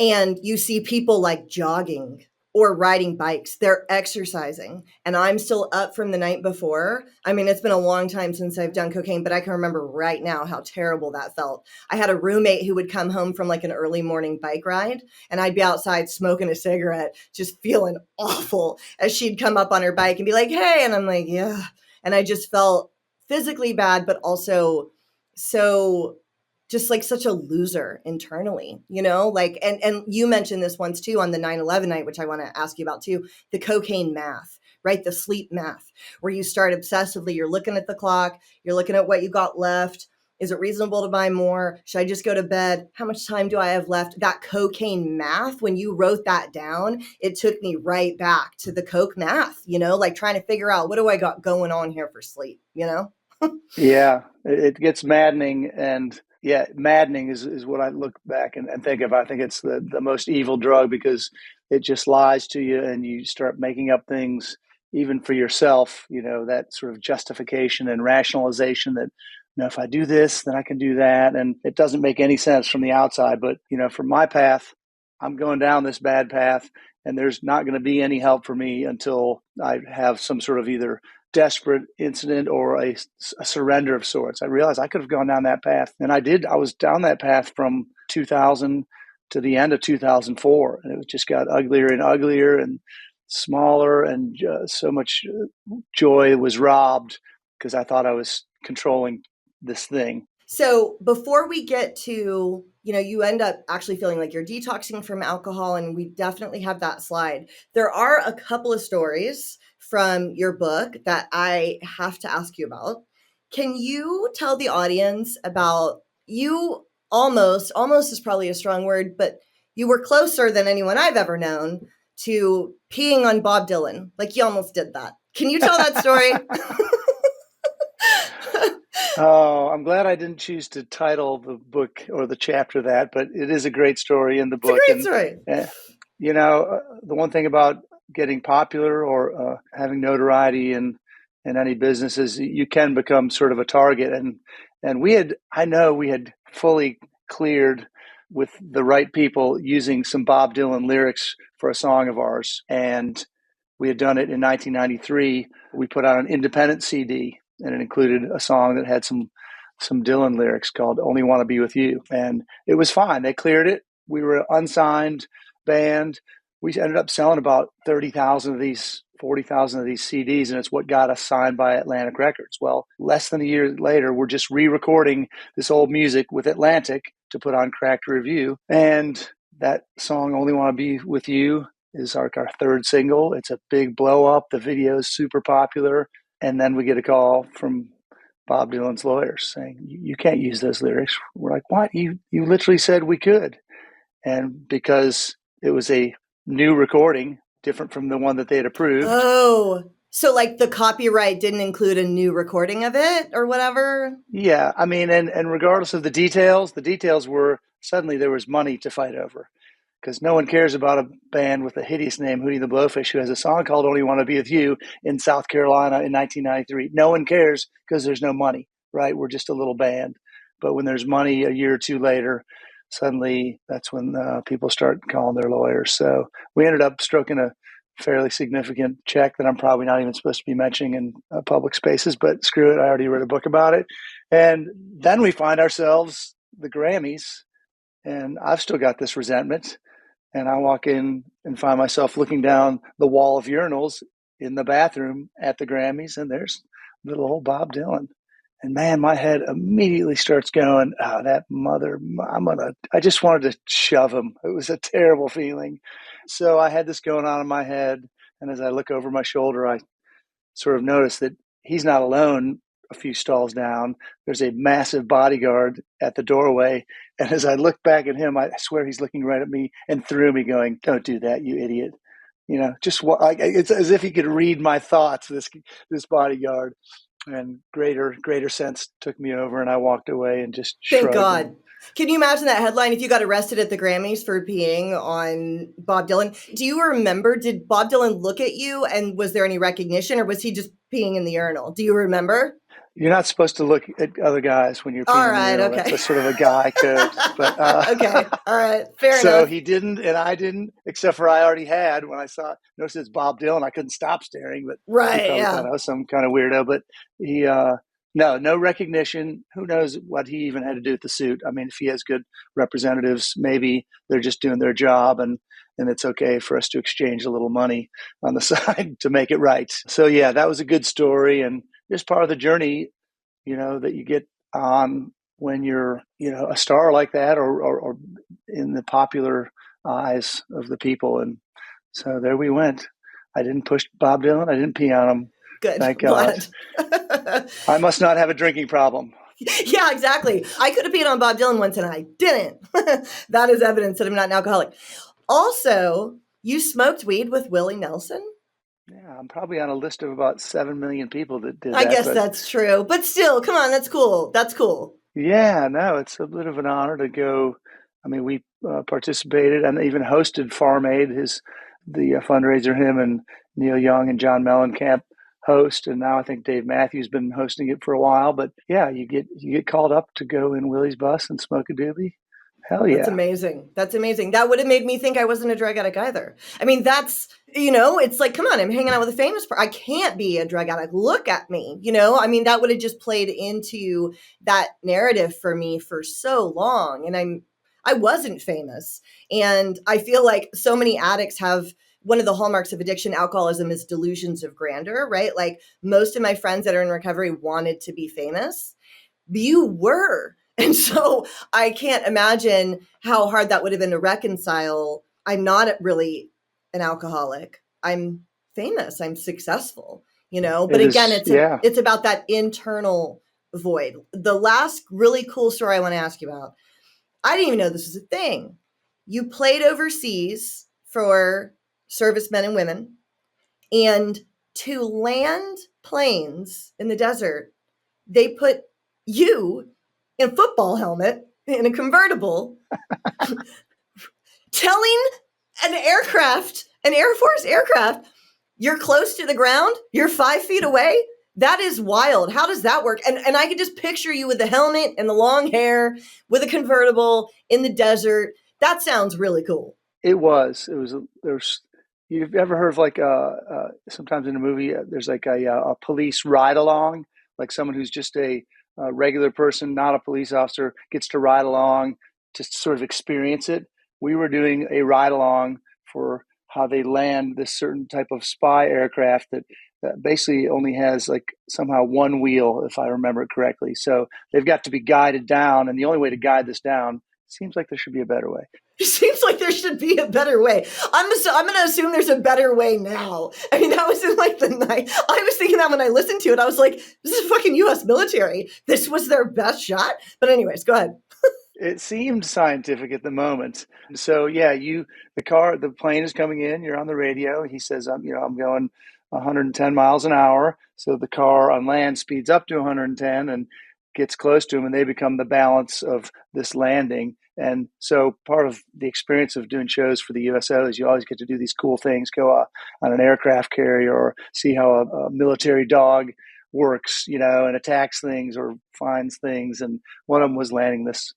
Speaker 1: and you see people like jogging or riding bikes. They're exercising. And I'm still up from the night before. I mean, it's been a long time since I've done cocaine, but I can remember right now how terrible that felt. I had a roommate who would come home from like an early morning bike ride, and I'd be outside smoking a cigarette, just feeling awful as she'd come up on her bike and be like, hey. And I'm like, yeah. And I just felt physically bad, but also so just like such a loser internally, like, and you mentioned this once too on the 9/11 night, which I want to ask you about too, the cocaine math, right? The sleep math, where you start obsessively, you're looking at the clock, you're looking at what you got left. Is it reasonable to buy more? Should I just go to bed? How much time do I have left? That cocaine math, when you wrote that down, it took me right back to the coke math, like trying to figure out, what do I got going on here for sleep,
Speaker 2: Yeah, it gets maddening, and yeah, maddening is what I look back and think of. I think it's the most evil drug because it just lies to you, and you start making up things even for yourself. That sort of justification and rationalization that, if I do this, then I can do that, and it doesn't make any sense from the outside. But from my path, I'm going down this bad path, and there's not going to be any help for me until I have some sort of either desperate incident or a surrender of sorts. I realized I could have gone down that path, and I did. I was down that path from 2000 to the end of 2004, and it just got uglier and uglier and smaller, and so much joy was robbed because I thought I was controlling this thing.
Speaker 1: So before we get to, you end up actually feeling like you're detoxing from alcohol, and we definitely have that slide. There are a couple of stories from your book that I have to ask you about. Can you tell the audience about you almost is probably a strong word, but you were closer than anyone I've ever known to peeing on Bob Dylan. Like you almost did that. Can you tell that story?
Speaker 2: Oh, I'm glad I didn't choose to title the book or the chapter that, but it is a great story in the
Speaker 1: It's a
Speaker 2: book.
Speaker 1: great
Speaker 2: And,
Speaker 1: story.
Speaker 2: the one thing about getting popular or having notoriety in any business is you can become sort of a target. And I know we had fully cleared with the right people using some Bob Dylan lyrics for a song of ours. And we had done it in 1993. We put out an independent CD, and it included a song that had some Dylan lyrics called "Only Want to Be with You," and it was fine. They cleared it. We were an unsigned band. We ended up selling about 30,000 of these, 40,000 of these CDs, and it's what got us signed by Atlantic Records. Well, less than a year later, we're just re-recording this old music with Atlantic to put on Cracked Review, and that song "Only Want to Be with You" is our third single. It's a big blow up. The video is super popular. And then we get a call from Bob Dylan's lawyers saying, you can't use those lyrics. We're like, what? You literally said we could. And because it was a new recording, different from the one that they had approved.
Speaker 1: Oh, so like the copyright didn't include a new recording of it or whatever?
Speaker 2: Yeah. I mean, and regardless of the details were suddenly there was money to fight over. Because no one cares about a band with a hideous name, Hootie The Blowfish, who has a song called "Only Want to Be With You" in South Carolina in 1993. No one cares because there's no money, right? We're just a little band. But when there's money a year or two later, suddenly that's when people start calling their lawyers. So we ended up stroking a fairly significant check that I'm probably not even supposed to be mentioning in public spaces, but screw it. I already wrote a book about it. And then we find ourselves the Grammys, and I've still got this resentment. And I walk in and find myself looking down the wall of urinals in the bathroom at the Grammys, and there's little old Bob Dylan. And man, my head immediately starts going, oh, that mother, I just wanted to shove him. It was a terrible feeling. So I had this going on in my head. And as I look over my shoulder, I sort of notice that he's not alone a few stalls down. There's a massive bodyguard at the doorway. And as I look back at him, I swear he's looking right at me and through me going, don't do that, you idiot. Just like it's as if he could read my thoughts, this bodyguard. And greater sense took me over, and I walked away and just
Speaker 1: Thank
Speaker 2: shrugged.
Speaker 1: God. Can you imagine that headline if you got arrested at the Grammys for peeing on Bob Dylan? Do you remember, did Bob Dylan look at you and was there any recognition or was he just peeing in the urinal? Do you remember?
Speaker 2: You're not supposed to look at other guys when you're peeing
Speaker 1: All
Speaker 2: in the
Speaker 1: right,
Speaker 2: urinal.
Speaker 1: okay.
Speaker 2: That's a sort of a guy code. But
Speaker 1: okay, all right, fair
Speaker 2: so
Speaker 1: enough.
Speaker 2: he didn't, and I didn't, except for I already had when I noticed it's Bob Dylan. I couldn't stop staring, but he
Speaker 1: Right,
Speaker 2: probably
Speaker 1: yeah.
Speaker 2: thought I was some kind of weirdo. But he, no recognition. Who knows what he even had to do with the suit? I mean, if he has good representatives, maybe they're just doing their job, and it's okay for us to exchange a little money on the side to make it right. So yeah, that was a good story, and just part of the journey, that you get on when you're, a star like that, or in the popular eyes of the people. And so there we went. I didn't push Bob Dylan. I didn't pee on him.
Speaker 1: Good.
Speaker 2: Thank God.
Speaker 1: Glad.
Speaker 2: I must not have a drinking problem.
Speaker 1: Yeah, exactly. I could have peed on Bob Dylan once and I didn't. That is evidence that I'm not an alcoholic. Also, you smoked weed with Willie Nelson?
Speaker 2: Yeah, I'm probably on a list of about 7 million people that did
Speaker 1: I
Speaker 2: that.
Speaker 1: guess
Speaker 2: But
Speaker 1: that's true. But still, come on, that's cool. That's cool.
Speaker 2: yeah, no, it's a bit of an honor to go. I mean, we participated and even hosted Farm Aid, the fundraiser him and Neil Young and John Mellencamp host, and now I think Dave Matthews been hosting it for a while. But yeah, you get called up to go in Willie's bus and smoke a doobie. Hell
Speaker 1: That's
Speaker 2: yeah!
Speaker 1: amazing. That's amazing. That would have made me think I wasn't a drug addict either. I mean, it's like, come on, I'm hanging out with a famous person. I can't be a drug addict. Look at me. I mean, that would have just played into that narrative for me for so long. And I wasn't famous. And I feel like so many addicts have one of the hallmarks of addiction, alcoholism, is delusions of grandeur, right? Like most of my friends that are in recovery wanted to be famous. You were. And so I can't imagine how hard that would have been to reconcile. I'm not really an alcoholic. I'm famous. I'm successful, but
Speaker 2: It
Speaker 1: again,
Speaker 2: is, yeah.
Speaker 1: it's about that internal void. The last really cool story I want to ask you about. I didn't even know this was a thing. You played overseas for servicemen and women, and to land planes in the desert, they put you in a football helmet in a convertible, telling an Air Force aircraft, you're close to the ground, you're 5 feet away. That is wild. How does that work? And I could just picture you with the helmet and the long hair with a convertible in the desert. That sounds really cool.
Speaker 2: It was. It was. There's. You've ever heard of like sometimes in a movie there's like a police ride along, like someone who's just a regular person, not a police officer, gets to ride along to sort of experience it. We were doing a ride along for how they land this certain type of spy aircraft that basically only has like somehow one wheel, if I remember it correctly. So they've got to be guided down, and the only way to guide this down seems like there should be a better way.
Speaker 1: It seems like there should be a better way. I'm going to assume there's a better way now. I mean, that was in like the night. I was thinking that when I listened to it, I was like, this is fucking U.S. military. This was their best shot. But anyways, go ahead.
Speaker 2: It seemed scientific at the moment. So yeah, the plane is coming in. You're on the radio. He says, I'm going 110 miles an hour. So the car on land speeds up to 110 and gets close to him, and they become the balance of this landing. And so part of the experience of doing shows for the USO is you always get to do these cool things, go on an aircraft carrier or see how a military dog works, and attacks things or finds things. And one of them was landing this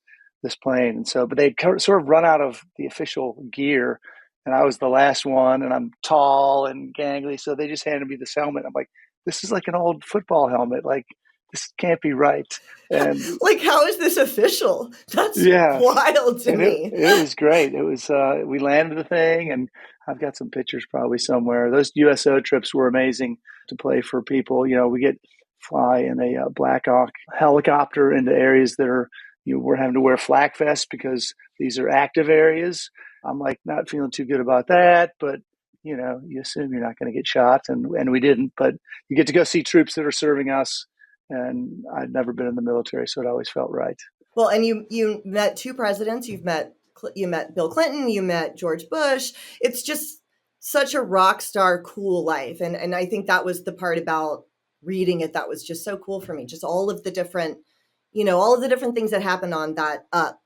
Speaker 2: plane. And so, but they'd sort of run out of the official gear, and I was the last one, and I'm tall and gangly. So they just handed me this helmet. I'm like, this is like an old football helmet. Like, this can't be right. And
Speaker 1: like, how is this official? That's
Speaker 2: yeah,
Speaker 1: wild to
Speaker 2: and
Speaker 1: me.
Speaker 2: it was great. It was, we landed the thing, and I've got some pictures probably somewhere. Those USO trips were amazing to play for people. We get fly in a Black Hawk helicopter into areas that are, we're having to wear flak vests because these are active areas. I'm like not feeling too good about that, but you assume you're not going to get shot, and we didn't. But you get to go see troops that are serving us, and I'd never been in the military, so it always felt right.
Speaker 1: Well, and you met two presidents. You met Bill Clinton. You met George Bush. It's just such a rock star, cool life, and I think that was the part about reading it that was just so cool for me. Just all of the different things that happened on that up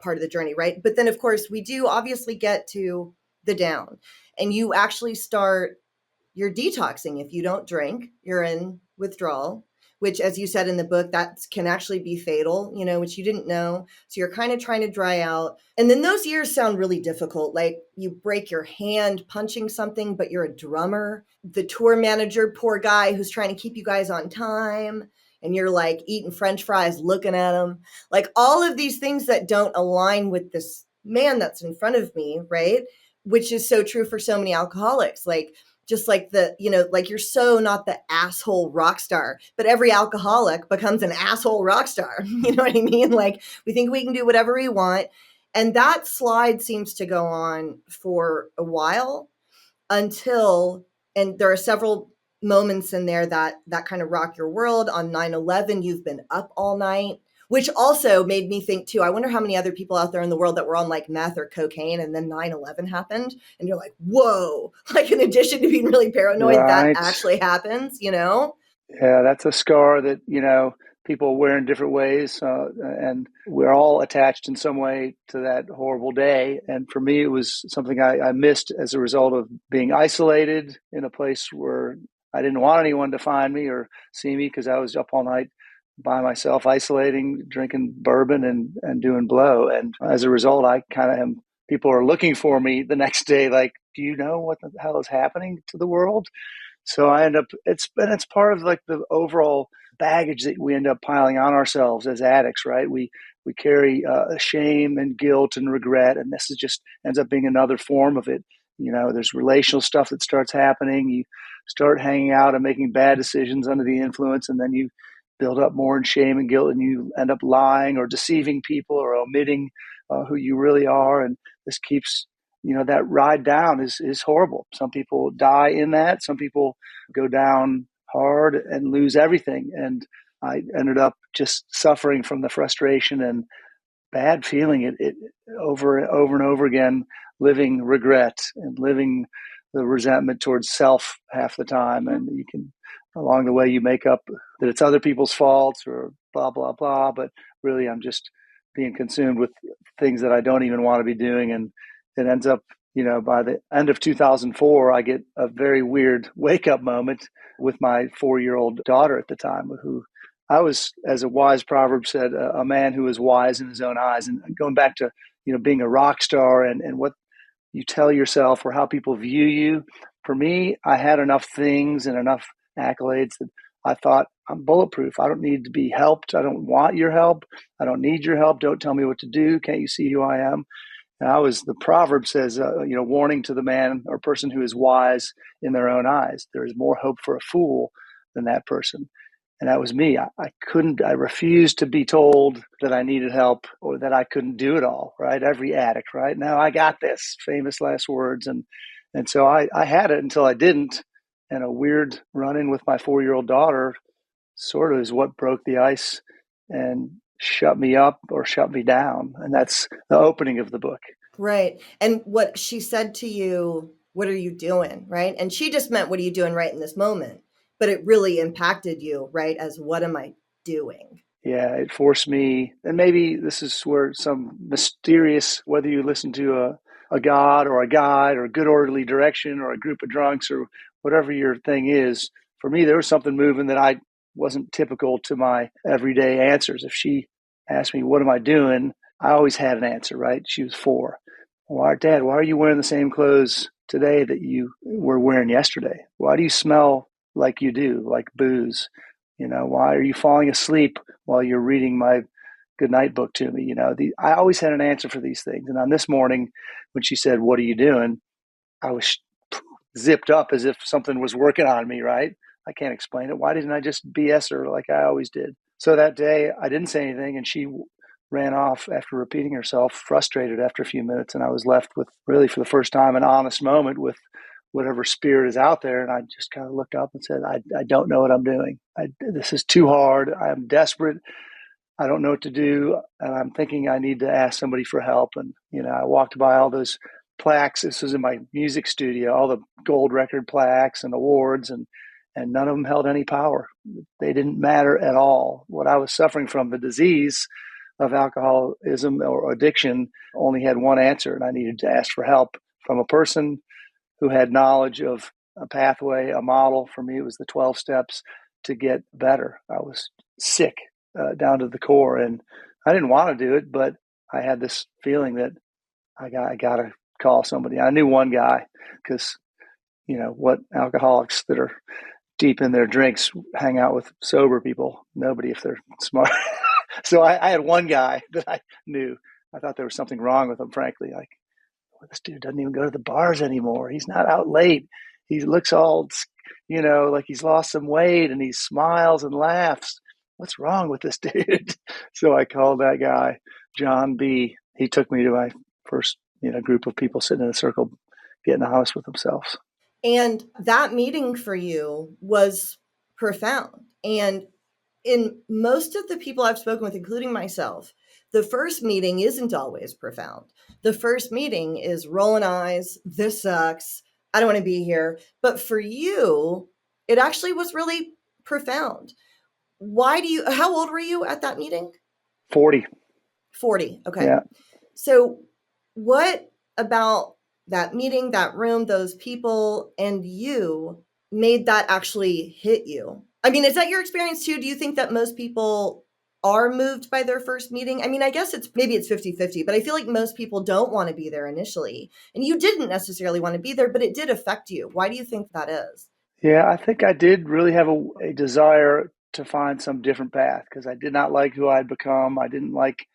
Speaker 1: part of the journey, right? But then, of course, we do obviously get to the down, and you actually start your detoxing. If you don't drink, you're in withdrawal, which, as you said in the book, that can actually be fatal, which you didn't know. So you're kind of trying to dry out. And then those years sound really difficult. Like you break your hand punching something, but you're a drummer. The tour manager, poor guy, who's trying to keep you guys on time. And you're like eating French fries, looking at him. Like all of these things that don't align with this man that's in front of me, right? Which is so true for so many alcoholics. Like just like like you're so not the asshole rock star, but every alcoholic becomes an asshole rock star. You know what I mean? Like we think we can do whatever we want. And that slide seems to go on for a while until, and there are several moments in there that kind of rock your world. On 9/11, you've been up all night, which also made me think too, I wonder how many other people out there in the world that were on like meth or cocaine and then 9/11 happened and you're like, whoa, like in addition to being really paranoid, that
Speaker 2: Right.
Speaker 1: actually happens, you know?
Speaker 2: Yeah, that's a scar that, people wear in different ways. And we're all attached in some way to that horrible day. And for me, it was something I missed as a result of being isolated in a place where I didn't want anyone to find me or see me because I was up all night by myself, isolating, drinking bourbon and doing blow. And as a result, I kind of am, people are looking for me the next day, like, do you know what the hell is happening to the world? So I end up, it's part of like the overall baggage that we end up piling on ourselves as addicts, right? We carry shame and guilt and regret, and this is just ends up being another form of it. There's relational stuff that starts happening. You start hanging out and making bad decisions under the influence, and then you build up more in shame and guilt, and you end up lying or deceiving people or omitting who you really are, and this keeps that ride down is horrible. Some people die in that. Some people go down hard and lose everything. And I ended up just suffering from the frustration and bad feeling it over and over and over again, living regret and living the resentment towards self half the time. And you can, along the way, you make up that it's other people's faults or blah, blah, blah. But really, I'm just being consumed with things that I don't even want to be doing. And it ends up, by the end of 2004, I get a very weird wake up moment with my 4-year-old daughter at the time, who I was, as a wise proverb said, a man who is wise in his own eyes. And going back to, being a rock star and what you tell yourself or how people view you. For me, I had enough things and enough accolades that I thought I'm bulletproof. I don't need to be helped. I don't want your help. I don't need your help. Don't tell me what to do. Can't you see who I am? And the proverb says, warning to the man or person who is wise in their own eyes. There is more hope for a fool than that person. And that was me. I refused to be told that I needed help or that I couldn't do it all, right? Every addict, right? Now I got this, famous last words. And so I had it until I didn't. And a weird run-in with my 4-year-old daughter sort of is what broke the ice and shut me up or shut me down. And that's the opening of the book.
Speaker 1: Right. And what she said to you, what are you doing? Right. And she just meant, what are you doing right in this moment? But it really impacted you, right? As what am I doing?
Speaker 2: Yeah, it forced me, and maybe this is where some mysterious, whether you listen to a god or a guide or a good orderly direction or a group of drunks or whatever your thing is, for me, there was something moving that I wasn't typical to my everyday answers. If she asked me, what am I doing? I always had an answer, right? She was 4. Why, Dad, why are you wearing the same clothes today that you were wearing yesterday? Why do you smell like you do, like booze? Why are you falling asleep while you're reading my goodnight book to me? I always had an answer for these things. And on this morning, when she said, what are you doing? I was zipped up as if something was working on me, right? I can't explain it. Why didn't I just BS her like I always did? So that day, I didn't say anything, and she ran off after repeating herself, frustrated after a few minutes. And I was left with, really for the first time, an honest moment with whatever spirit is out there. And I just kind of looked up and said, I don't know what I'm doing. This is too hard. I'm desperate. I don't know what to do. And I'm thinking I need to ask somebody for help. And, I walked by all those plaques. This was in my music studio, all the gold record plaques and awards, and none of them held any power. They didn't matter at all. What I was suffering from, the disease of alcoholism or addiction, only had one answer. And I needed to ask for help from a person who had knowledge of a pathway, a model. For me, it was the 12 steps to get better. I was sick down to the core, and I didn't want to do it, but I had this feeling that I got to call somebody. I knew one guy because, what alcoholics that are deep in their drinks hang out with sober people? Nobody, if they're smart. So I had one guy that I knew. I thought there was something wrong with him, frankly. Like, this dude doesn't even go to the bars anymore. He's not out late. he looks all, like he's lost some weight, and he smiles and laughs. What's wrong with this dude? So I called that guy, John B. He took me to my first, group of people sitting in a circle, getting honest with themselves.
Speaker 1: And that meeting for you was profound. And in most of the people I've spoken with, including myself, the first meeting isn't always profound. The first meeting is rolling eyes. This sucks. I don't want to be here. But for you, it actually was really profound. How old were you at that meeting?
Speaker 2: 40.
Speaker 1: 40. Okay.
Speaker 2: Yeah.
Speaker 1: So what about that meeting, that room, those people, and you made that actually hit you? I mean, is that your experience too? Do you think that most people are moved by their first meeting? I mean, I guess maybe it's 50-50, but I feel like most people don't want to be there initially. And you didn't necessarily want to be there, but it did affect you. Why do you think that is?
Speaker 2: Yeah, I think I did really have a desire to find some different path because I did not like who I'd become. I didn't like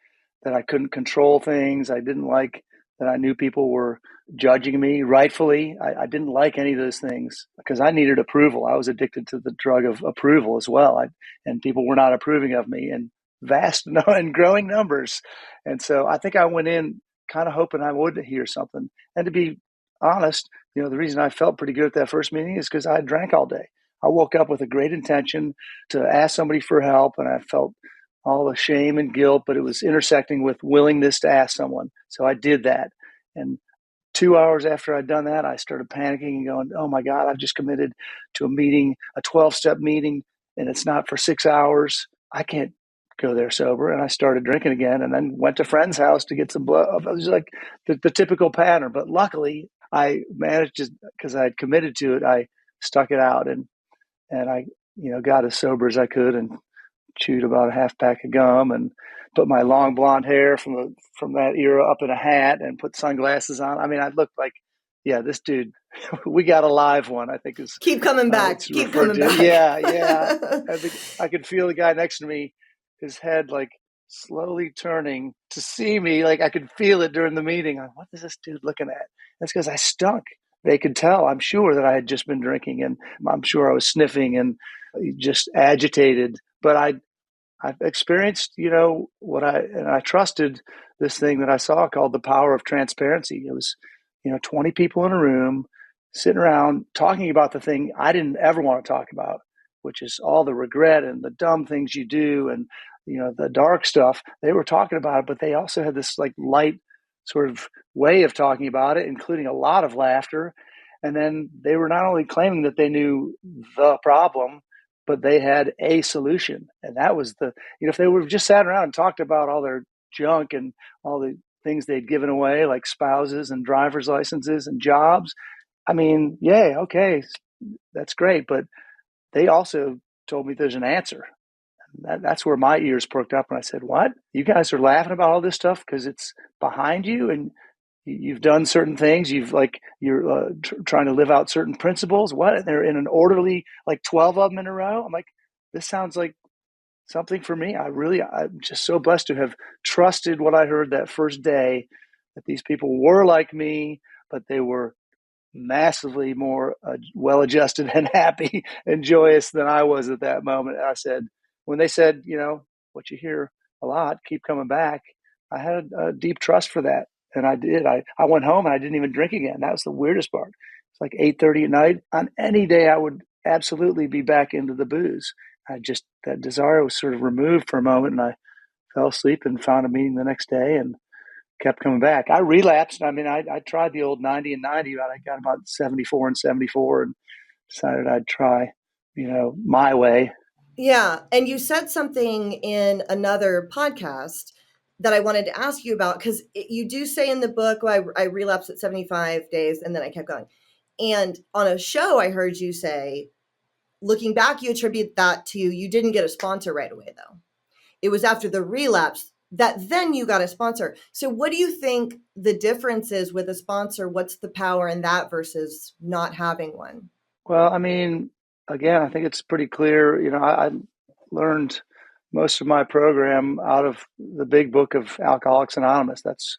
Speaker 2: that I couldn't control things. I didn't like that I knew people were judging me rightfully. I didn't like any of those things because I needed approval. I was addicted to the drug of approval as well. And people were not approving of me in vast and growing numbers. And so I think I went in kind of hoping I would hear something. And to be honest, the reason I felt pretty good at that first meeting is because I drank all day. I woke up with a great intention to ask somebody for help, and I felt all the shame and guilt, but it was intersecting with willingness to ask someone. So I did that. And 2 hours after I'd done that, I started panicking and going, oh my God, I've just committed to a meeting, a 12-step meeting, and it's not for 6 hours. I can't go there sober. And I started drinking again and then went to a friend's house to get some blood. It was like the typical pattern. But luckily, I managed to, because I had committed to it, I stuck it out and I, got as sober as I could and chewed about a half pack of gum and put my long blonde hair from that era up in a hat and put sunglasses on. I mean, I looked like, yeah, this dude, we got a live one, I think is
Speaker 1: Keep coming
Speaker 2: how
Speaker 1: back.
Speaker 2: it's
Speaker 1: Keep
Speaker 2: referred
Speaker 1: coming
Speaker 2: to.
Speaker 1: back.
Speaker 2: Yeah. I could feel the guy next to me, his head like slowly turning to see me. Like I could feel it during the meeting. Like, what is this dude looking at? That's because I stunk. They could tell, I'm sure, that I had just been drinking, and I'm sure I was sniffing and just agitated. But I've experienced, and I trusted this thing that I saw called the power of transparency. It was, 20 people in a room sitting around talking about the thing I didn't ever want to talk about, which is all the regret and the dumb things you do and, the dark stuff. They were talking about it, but they also had this like light sort of way of talking about it, including a lot of laughter. And then they were not only claiming that they knew the problem, but they had a solution. And that was if they would have just sat around and talked about all their junk and all the things they'd given away, like spouses and driver's licenses and jobs, I mean, yay, okay, that's great. But they also told me there's an answer. That's where my ears perked up. And I said, what? You guys are laughing about all this stuff because it's behind you and you've done certain things. You're trying to live out certain principles. What? They're in an orderly, like 12 of them in a row. I'm like, this sounds like something for me. I'm just so blessed to have trusted what I heard that first day, that these people were like me, but they were massively more well-adjusted and happy and joyous than I was at that moment. And I said, when they said, what you hear a lot, keep coming back, I had a deep trust for that. And I did. I went home and I didn't even drink again. That was the weirdest part. It's like 8:30 at night. On any day, I would absolutely be back into the booze. That desire was sort of removed for a moment, and I fell asleep and found a meeting the next day and kept coming back. I relapsed. I mean, I tried the old 90 and 90, but I got about 74 and 74 and decided I'd try, my way.
Speaker 1: Yeah. And you said something in another podcast that I wanted to ask you about, because you do say in the book, well, I relapsed at 75 days and then I kept going. And on a show, I heard you say, looking back, you attribute that to you didn't get a sponsor right away, though. It was after the relapse that then you got a sponsor. So what do you think the difference is with a sponsor? What's the power in that versus not having one?
Speaker 2: Well, I mean, again, I think it's pretty clear. I learned most of my program out of the big book of Alcoholics Anonymous. That's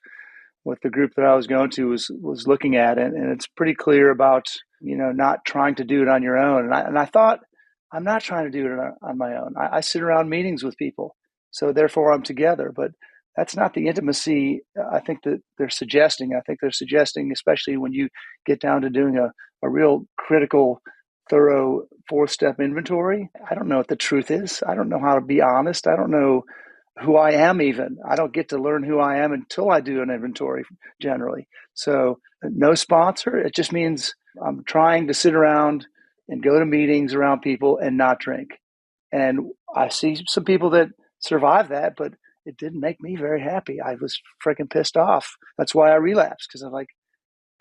Speaker 2: what the group that I was going to was looking at. And it's pretty clear about not trying to do it on your own. And I thought, I'm not trying to do it on my own. I sit around meetings with people, so therefore I'm together. But that's not the intimacy I think that they're suggesting. I think they're suggesting, especially when you get down to doing a real critical, thorough 4-step inventory. I don't know what the truth is. I don't know how to be honest. I don't know who I am even. I don't get to learn who I am until I do an inventory generally. So no sponsor. It just means I'm trying to sit around and go to meetings around people and not drink. And I see some people that survive that, but it didn't make me very happy. I was freaking pissed off. That's why I relapsed, because I'm like,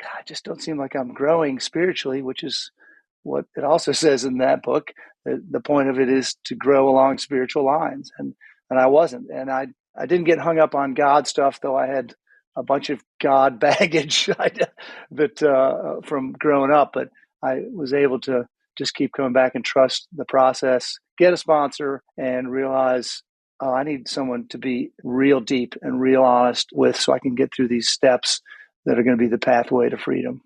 Speaker 2: God, I just don't seem like I'm growing spiritually, which is what it also says in that book. The point of it is to grow along spiritual lines. And I wasn't. And I didn't get hung up on God stuff, though I had a bunch of God baggage that from growing up. But I was able to just keep coming back and trust the process, get a sponsor, and realize, oh, I need someone to be real deep and real honest with, so I can get through these steps that are going to be the pathway to freedom.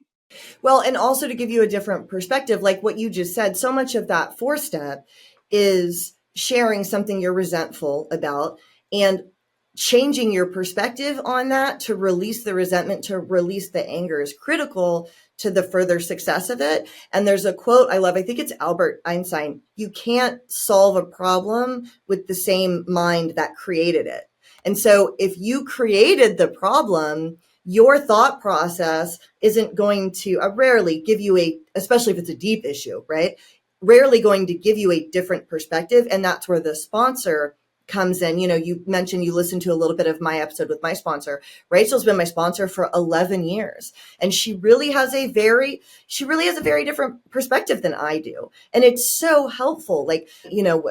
Speaker 1: Well, and also to give you a different perspective, like what you just said, so much of that 4-step is sharing something you're resentful about and changing your perspective on that to release the resentment, to release the anger is critical to the further success of it. And there's a quote I love. I think it's Albert Einstein. You can't solve a problem with the same mind that created it. And so if you created the problem, your thought process isn't going to rarely give you especially if it's a deep issue, right? Rarely going to give you a different perspective. And that's where the sponsor comes in. You mentioned you listened to a little bit of my episode with my sponsor. Rachel's been my sponsor for 11 years. And she really has a very different perspective than I do. And it's so helpful. Like,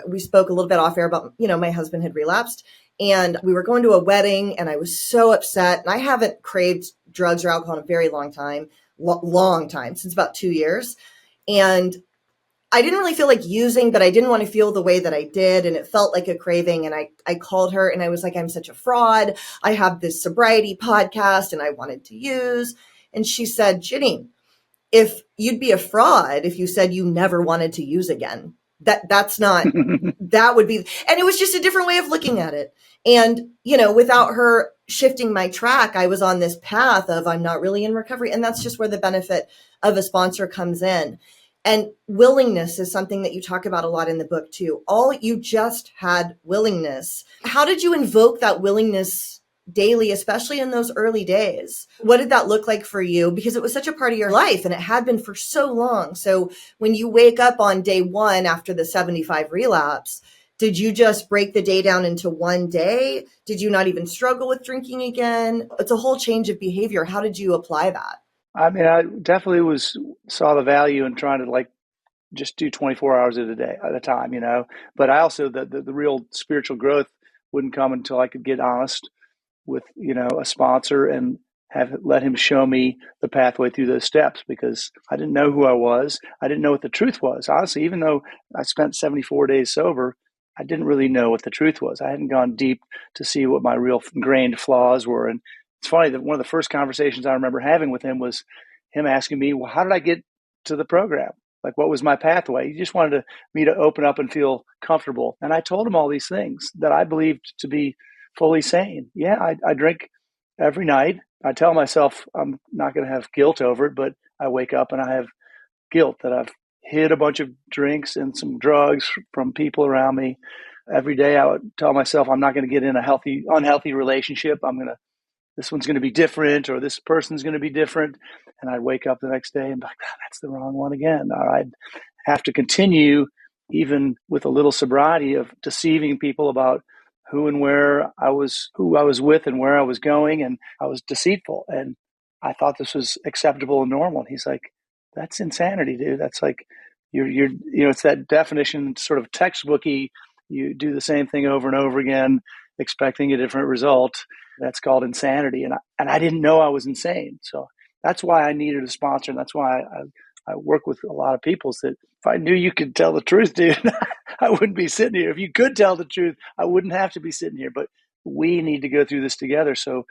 Speaker 1: we spoke a little bit off air about, my husband had relapsed. And we were going to a wedding and I was so upset. And I haven't craved drugs or alcohol in a very long time, since about 2 years. And I didn't really feel like using, but I didn't want to feel the way that I did. And it felt like a craving. And I called her and I was like, I'm such a fraud. I have this sobriety podcast and I wanted to use. And she said, Ginny, if you'd be a fraud if you said you never wanted to use again. That's not, that would be, and it was just a different way of looking at it. And, without her shifting my track, I was on this path of I'm not really in recovery. And that's just where the benefit of a sponsor comes in. And willingness is something that you talk about a lot in the book too. You just had willingness. How did you invoke that willingness daily, especially in those early days? What did that look like for you? Because it was such a part of your life and it had been for so long. So when you wake up on day 1 after the 75 relapse, did you just break the day down into one day? Did you not even struggle with drinking again? It's a whole change of behavior. How did you apply that?
Speaker 2: I mean, I definitely saw the value in trying to just do 24 hours at a time, but I also, the real spiritual growth wouldn't come until I could get honest with, a sponsor and let him show me the pathway through those steps, because I didn't know who I was. I didn't know what the truth was. Honestly, even though I spent 74 days sober, I didn't really know what the truth was. I hadn't gone deep to see what my real ingrained flaws were. And it's funny that one of the first conversations I remember having with him was him asking me, well, how did I get to the program? Like, what was my pathway? He just wanted me to open up and feel comfortable. And I told him all these things that I believed to be fully sane. Yeah, I drink every night. I tell myself I'm not going to have guilt over it, but I wake up and I have guilt that I've hid a bunch of drinks and some drugs from people around me. Every day I would tell myself I'm not going to get in a unhealthy relationship. This one's going to be different, or this person's going to be different. And I'd wake up the next day and be like, that's the wrong one again. I'd have to continue, even with a little sobriety, of deceiving people about who I was with and where I was going. And I was deceitful. And I thought this was acceptable and normal. And he's like, that's insanity, dude. That's like, it's that definition, sort of textbooky. You do the same thing over and over again, expecting a different result. That's called insanity. And I didn't know I was insane. So that's why I needed a sponsor. And that's why I work with a lot of people. That if I knew you could tell the truth, dude, I wouldn't be sitting here. If you could tell the truth, I wouldn't have to be sitting here. But we need to go through this together. So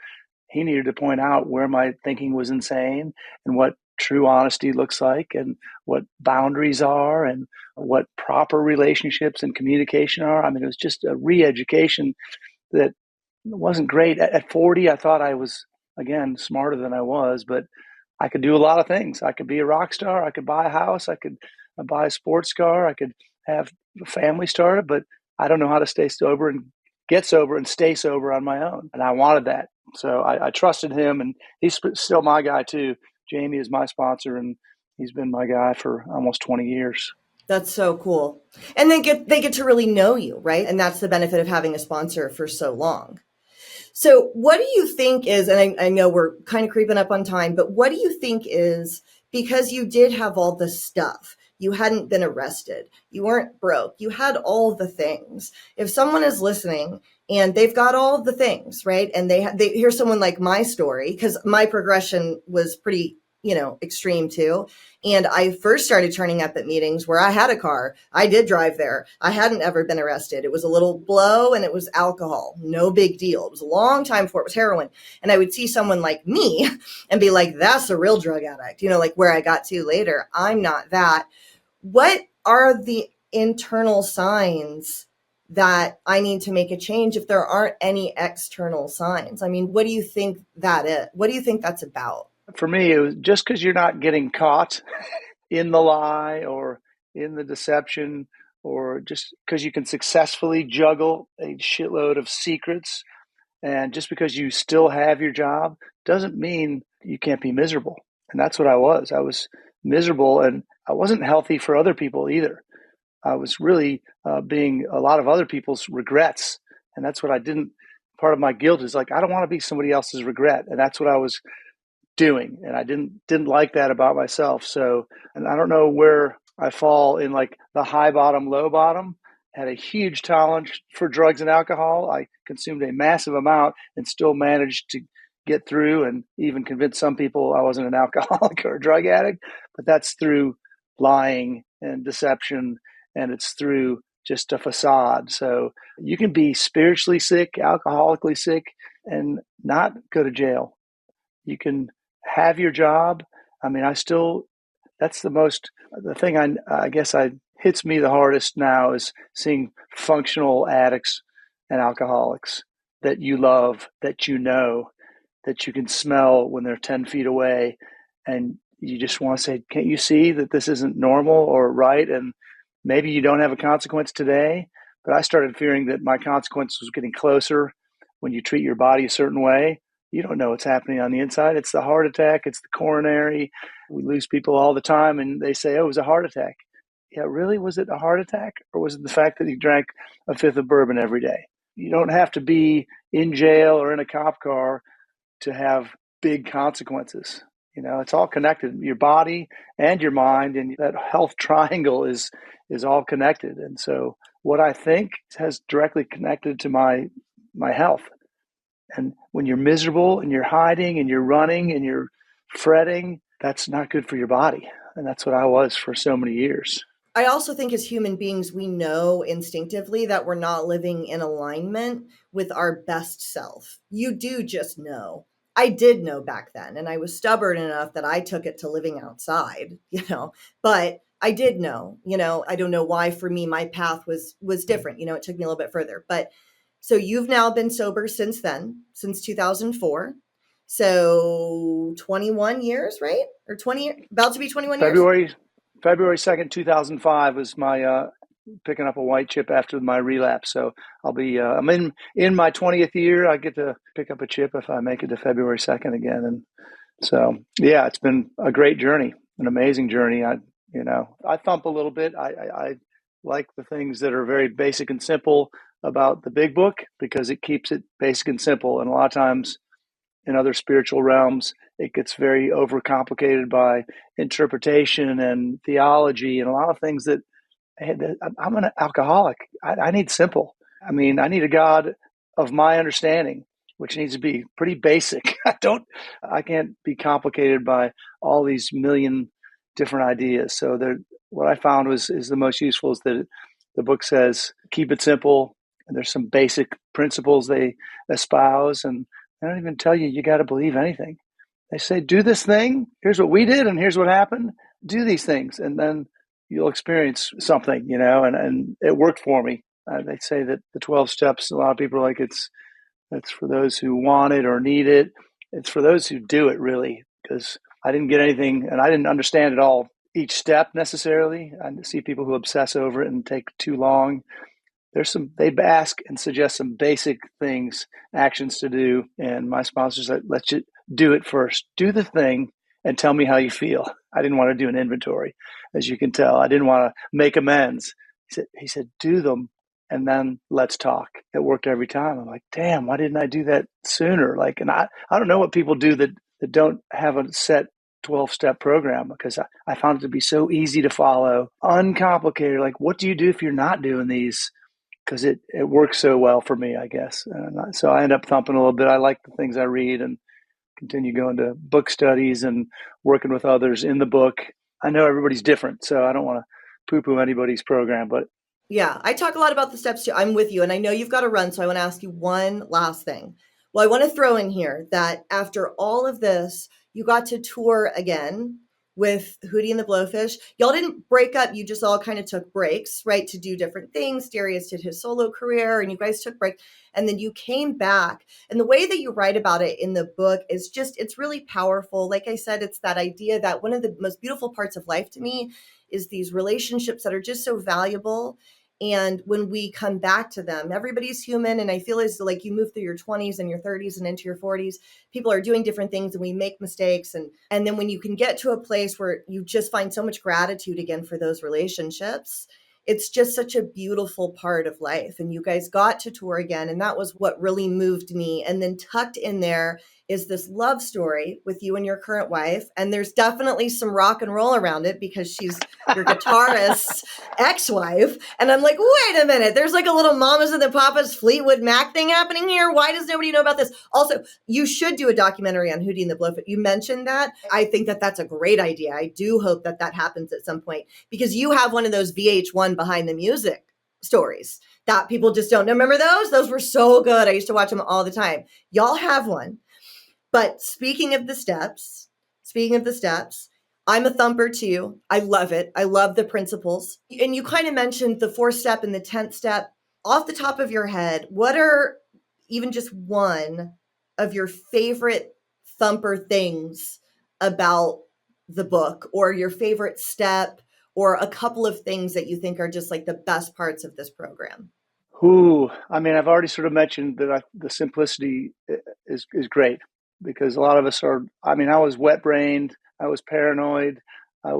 Speaker 2: he needed to point out where my thinking was insane and what true honesty looks like and what boundaries are and what proper relationships and communication are. I mean, it was just a re-education that wasn't great. At 40, I thought I was, again, smarter than I was, but I could do a lot of things. I could be a rock star. I could buy a house. I could buy a sports car. I could have a family started, but I don't know how to stay sober and get sober and stay sober on my own. And I wanted that. So I trusted him, and he's still my guy too. Jamie is my sponsor, and he's been my guy for almost 20 years.
Speaker 1: That's so cool. And they get to really know you, right? And that's the benefit of having a sponsor for so long. So what do you think is, and I know we're kind of creeping up on time, but what do you think is, because you did have all the stuff, you hadn't been arrested, you weren't broke, you had all the things. If someone is listening and they've got all of the things, right? And they hear someone like my story, because my progression was pretty, extreme too. And I first started turning up at meetings where I had a car. I did drive there. I hadn't ever been arrested. It was a little blow and it was alcohol. No big deal. It was a long time before it was heroin. And I would see someone like me and be like, that's a real drug addict, like where I got to later. I'm not that. What are the internal signs that I need to make a change if there aren't any external signs? I mean, what do you think that is? What do you think that's about?
Speaker 2: For me, it was just because you're not getting caught in the lie or in the deception, or just because you can successfully juggle a shitload of secrets, and just because you still have your job doesn't mean you can't be miserable. And that's what I was. I was miserable, and I wasn't healthy for other people either. I was really being a lot of other people's regrets. And that's what I didn't, part of my guilt is like, I don't want to be somebody else's regret. And that's what I was doing, and I didn't like that about myself. So, and I don't know where I fall in like the high bottom, low bottom. Had a huge tolerance for drugs and alcohol. I consumed a massive amount and still managed to get through, and even convince some people I wasn't an alcoholic or a drug addict. But that's through lying and deception, and it's through just a facade. So you can be spiritually sick, alcoholically sick, and not go to jail. You can have your job. I mean, that's the thing I guess hits me the hardest now is seeing functional addicts and alcoholics that you love, that that you can smell when they're 10 feet away. And you just want to say, can't you see that this isn't normal or right? And maybe you don't have a consequence today, but I started fearing that my consequence was getting closer when you treat your body a certain way. You don't know what's happening on the inside. It's the heart attack. It's the coronary. We lose people all the time, and they say, oh, it was a heart attack. Yeah, really? Was it a heart attack? Or was it the fact that he drank a fifth of bourbon every day? You don't have to be in jail or in a cop car to have big consequences. It's all connected. Your body and your mind, and that health triangle is all connected. And so what I think has directly connected to my health. And when you're miserable and you're hiding and you're running and you're fretting, that's not good for your body. And that's what I was for so many years.
Speaker 1: I also think as human beings, we know instinctively that we're not living in alignment with our best self. You do just know. I did know back then, and I was stubborn enough that I took it to living outside, but I did know, I don't know why for me, my path was different. It took me a little bit further, but so you've now been sober since then, since 2004. So 21 years, right? Or 20, about to be 21 years?
Speaker 2: February 2nd, 2005 was my picking up a white chip after my relapse. So I'm in my 20th year. I get to pick up a chip if I make it to February 2nd again. And so, yeah, it's been a great journey, an amazing journey. I thump a little bit. I like the things that are very basic and simple about the big book because it keeps it basic and simple. And a lot of times in other spiritual realms, it gets very overcomplicated by interpretation and theology and a lot of things that I'm an alcoholic. I need simple. I mean, I need a God of my understanding, which needs to be pretty basic. I can't be complicated by all these million different ideas. So what I found is the most useful is that the book says, keep it simple. And there's some basic principles they espouse, and they don't even tell you got to believe anything. They say, do this thing. Here's what we did, and here's what happened. Do these things, and then you'll experience something, and it worked for me. They say that the 12 steps, a lot of people are like, it's for those who want it or need it. It's for those who do it, really, because I didn't get anything, and I didn't understand it all, each step necessarily. I see people who obsess over it and take too long. They ask and suggest some basic things, actions to do. And my sponsors said, let's you do it first. Do the thing and tell me how you feel. I didn't want to do an inventory, as you can tell. I didn't want to make amends. He said, do them and then let's talk. It worked every time. I'm like, damn, why didn't I do that sooner? And I don't know what people do that don't have a set 12-step program, because I found it to be so easy to follow, uncomplicated. Like, what do you do if you're not doing these? Because it works so well for me, I guess. So I end up thumping a little bit. I like the things I read and continue going to book studies and working with others in the book. I know everybody's different, so I don't want to poo-poo anybody's program, but
Speaker 1: Yeah, I talk a lot about the steps too. I'm with you. And I know you've got to run. So I want to ask you one last thing. Well, I want to throw in here that after all of this, you got to tour again with Hootie and the Blowfish. Y'all didn't break up. You just all kind of took breaks, right? To do different things. Darius did his solo career and you guys took breaks. And then you came back. And the way that you write about it in the book is just, it's really powerful. Like I said, it's that idea that one of the most beautiful parts of life to me is these relationships that are just so valuable. And when we come back to them, everybody's human. And I feel as like you move through your 20s and your 30s and into your 40s, people are doing different things and we make mistakes. And then when you can get to a place where you just find so much gratitude again for those relationships, it's just such a beautiful part of life. And you guys got to tour again. And that was what really moved me. And then tucked in there is this love story with you and your current wife. And there's definitely some rock and roll around it because she's your guitarist's ex-wife. And I'm like, wait a minute, there's like a little Mamas and the Papas Fleetwood Mac thing happening here. Why does nobody know about this? Also, you should do a documentary on Hootie and the Blowfish. You mentioned that. I think that that's a great idea. I do hope that that happens at some point because you have one of those VH1 behind the music stories that people just don't know. Remember those? Those were so good. I used to watch them all the time. Y'all have one. But speaking of the steps, I'm a thumper too. I love it. I love the principles. And you kind of mentioned the 4th step and the 10th step. Off the top of your head, what are even just one of your favorite thumper things about the book, or your favorite step, or a couple of things that you think are just like the best parts of this program?
Speaker 2: I mean, I've already sort of mentioned that the simplicity is great, because a lot of us are. I mean, I was wet brained, I was paranoid, I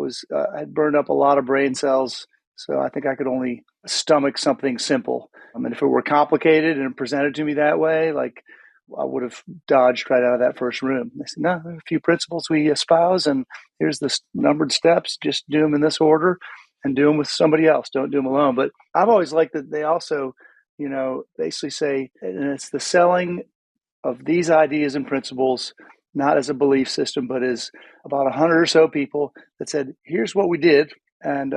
Speaker 2: had burned up a lot of brain cells, so I think I could only stomach something simple. I mean, if it were complicated and presented to me that way, like, I would have dodged right out of that first room. They said, no, there are a few principles we espouse, and here's the numbered steps. Just do them in this order, and do them with somebody else. Don't do them alone. But I've always liked that they also, basically say, and it's the selling of these ideas and principles, not as a belief system, but as about 100 or so people that said, here's what we did, and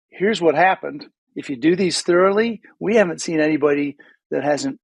Speaker 2: here's what happened. If you do these thoroughly, we haven't seen anybody that hasn't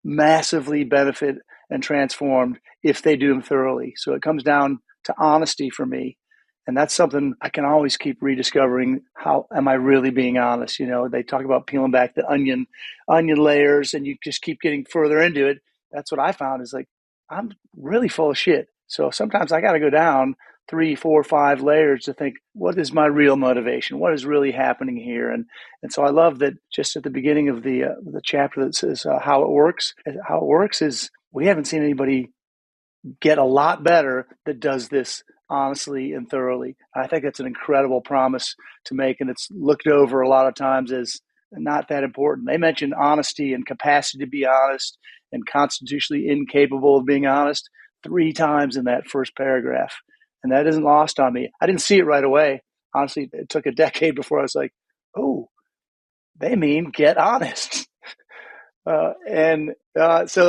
Speaker 2: massively benefit and transformed if they do them thoroughly. So it comes down to honesty for me. And that's something I can always keep rediscovering. How am I really being honest? They talk about peeling back the onion layers, and you just keep getting further into it. That's what I found is, like, I'm really full of shit. So sometimes I got to go down 3, 4, 5 layers to think, what is my real motivation? What is really happening here? And so I love that just at the beginning of the chapter that says how it works. How it works is we haven't seen anybody get a lot better that does this honestly and thoroughly. I think that's an incredible promise to make, and it's looked over a lot of times as not that important. They mentioned honesty and capacity to be honest and constitutionally incapable of being honest 3 times in that first paragraph. And that isn't lost on me. I didn't see it right away. Honestly, it took a decade before I was like, oh, they mean get honest. So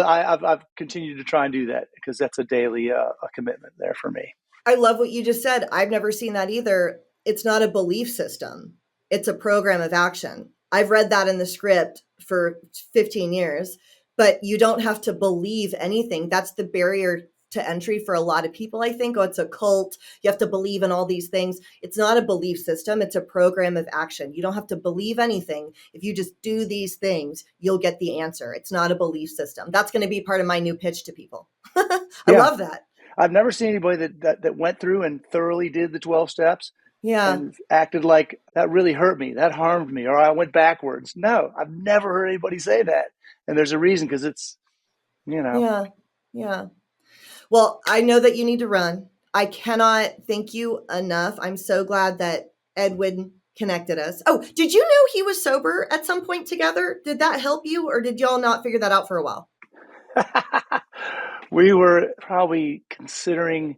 Speaker 2: I've continued to try and do that, because that's a daily a commitment there for me.
Speaker 1: I love what you just said. I've never seen that either. It's not a belief system. It's a program of action. I've read that in the script for 15 years, but you don't have to believe anything. That's the barrier to entry for a lot of people. I think, oh, it's a cult. You have to believe in all these things. It's not a belief system. It's a program of action. You don't have to believe anything. If you just do these things, you'll get the answer. It's not a belief system. That's going to be part of my new pitch to people. I
Speaker 2: Yeah.
Speaker 1: love that.
Speaker 2: I've never seen anybody that went through and thoroughly did the 12 steps
Speaker 1: Yeah.
Speaker 2: and acted like that really hurt me, that harmed me, or I went backwards. No, I've never heard anybody say that. And there's a reason, because it's,
Speaker 1: Yeah. Yeah. Well, I know that you need to run. I cannot thank you enough. I'm so glad that Edwin connected us. Oh, did you know he was sober at some point together? Did that help you, or did y'all not figure that out for a while?
Speaker 2: we were probably considering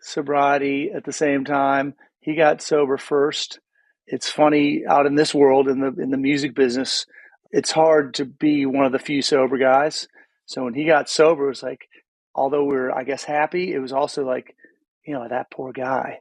Speaker 2: sobriety at the same time. He got sober first. It's funny, out in this world, in the music business, it's hard to be one of the few sober guys. So when he got sober, it was like, although we were, I guess, happy, it was also like, that poor guy.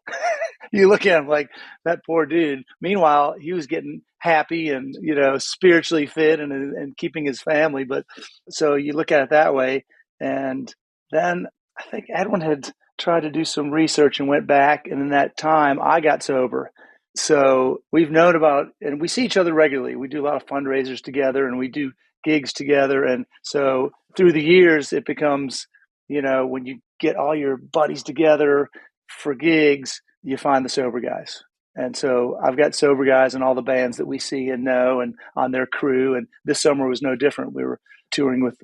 Speaker 2: You look at him like, that poor dude. Meanwhile, he was getting happy and, spiritually fit and keeping his family. But so you look at it that way. And then I think Edwin had tried to do some research and went back. And in that time, I got sober. So we've known about, and we see each other regularly. We do a lot of fundraisers together and we do gigs together. And so through the years, it becomes, when you get all your buddies together for gigs, you find the sober guys. And so I've got sober guys in all the bands that we see and know and on their crew. And this summer was no different. We were touring with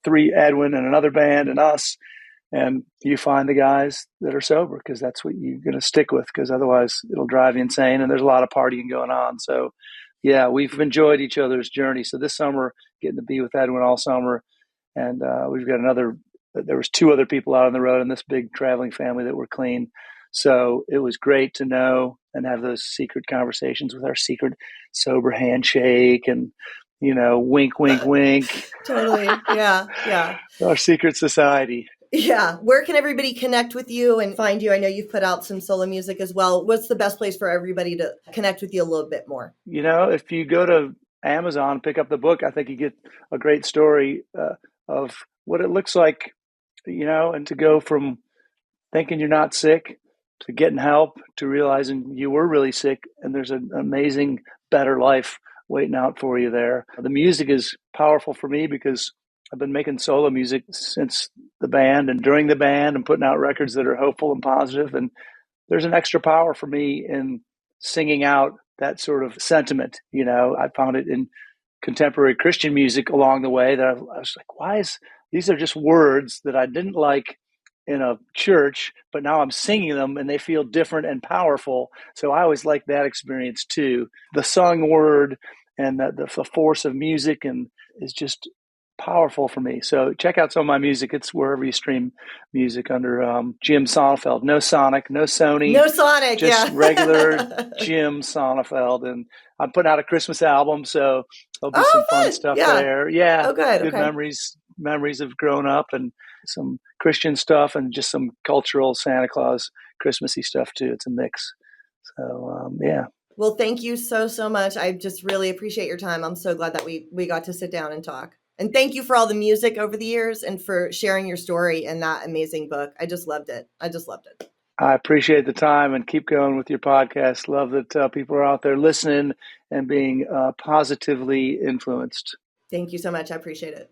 Speaker 2: Edwin and another band and us. And you find the guys that are sober because that's what you're going to stick with, because otherwise it'll drive you insane. And there's a lot of partying going on. So, yeah, we've enjoyed each other's journey. So this summer, getting to be with Edwin all summer. And we've got there was 2 other people out on the road in this big traveling family that were clean. So it was great to know and have those secret conversations with our secret sober handshake and, wink, wink, wink.
Speaker 1: Totally. Yeah. Yeah.
Speaker 2: Our secret society.
Speaker 1: Yeah. Where can everybody connect with you and find you? I know you've put out some solo music as well. What's the best place for everybody to connect with you a little bit more?
Speaker 2: If you go to Amazon, pick up the book, I think you get a great story of what it looks like, and to go from thinking you're not sick to getting help to realizing you were really sick and there's an amazing, better life waiting out for you there. The music is powerful for me because I've been making solo music since the band and during the band and putting out records that are hopeful and positive. And there's an extra power for me in singing out that sort of sentiment. I found it in contemporary Christian music along the way that I was like, these are just words that I didn't like in a church, but now I'm singing them and they feel different and powerful. So I always like that experience too. The sung word and the force of music and is just powerful for me. So check out some of my music. It's wherever you stream music under Jim Sonefeld. No Sonic, no Sony.
Speaker 1: No Sonic,
Speaker 2: just
Speaker 1: yeah.
Speaker 2: regular Jim Sonefeld. And I'm putting out a Christmas album, so there'll be some fun stuff there. Yeah.
Speaker 1: Oh, good.
Speaker 2: Good
Speaker 1: Okay.
Speaker 2: memories of growing up and some Christian stuff and just some cultural Santa Claus Christmassy stuff too. It's a mix. So, yeah.
Speaker 1: Well, thank you so, so much. I just really appreciate your time. I'm so glad that we got to sit down and talk. And thank you for all the music over the years and for sharing your story in that amazing book. I just loved it.
Speaker 2: I appreciate the time and keep going with your podcast. Love that people are out there listening and being positively influenced.
Speaker 1: Thank you so much. I appreciate it.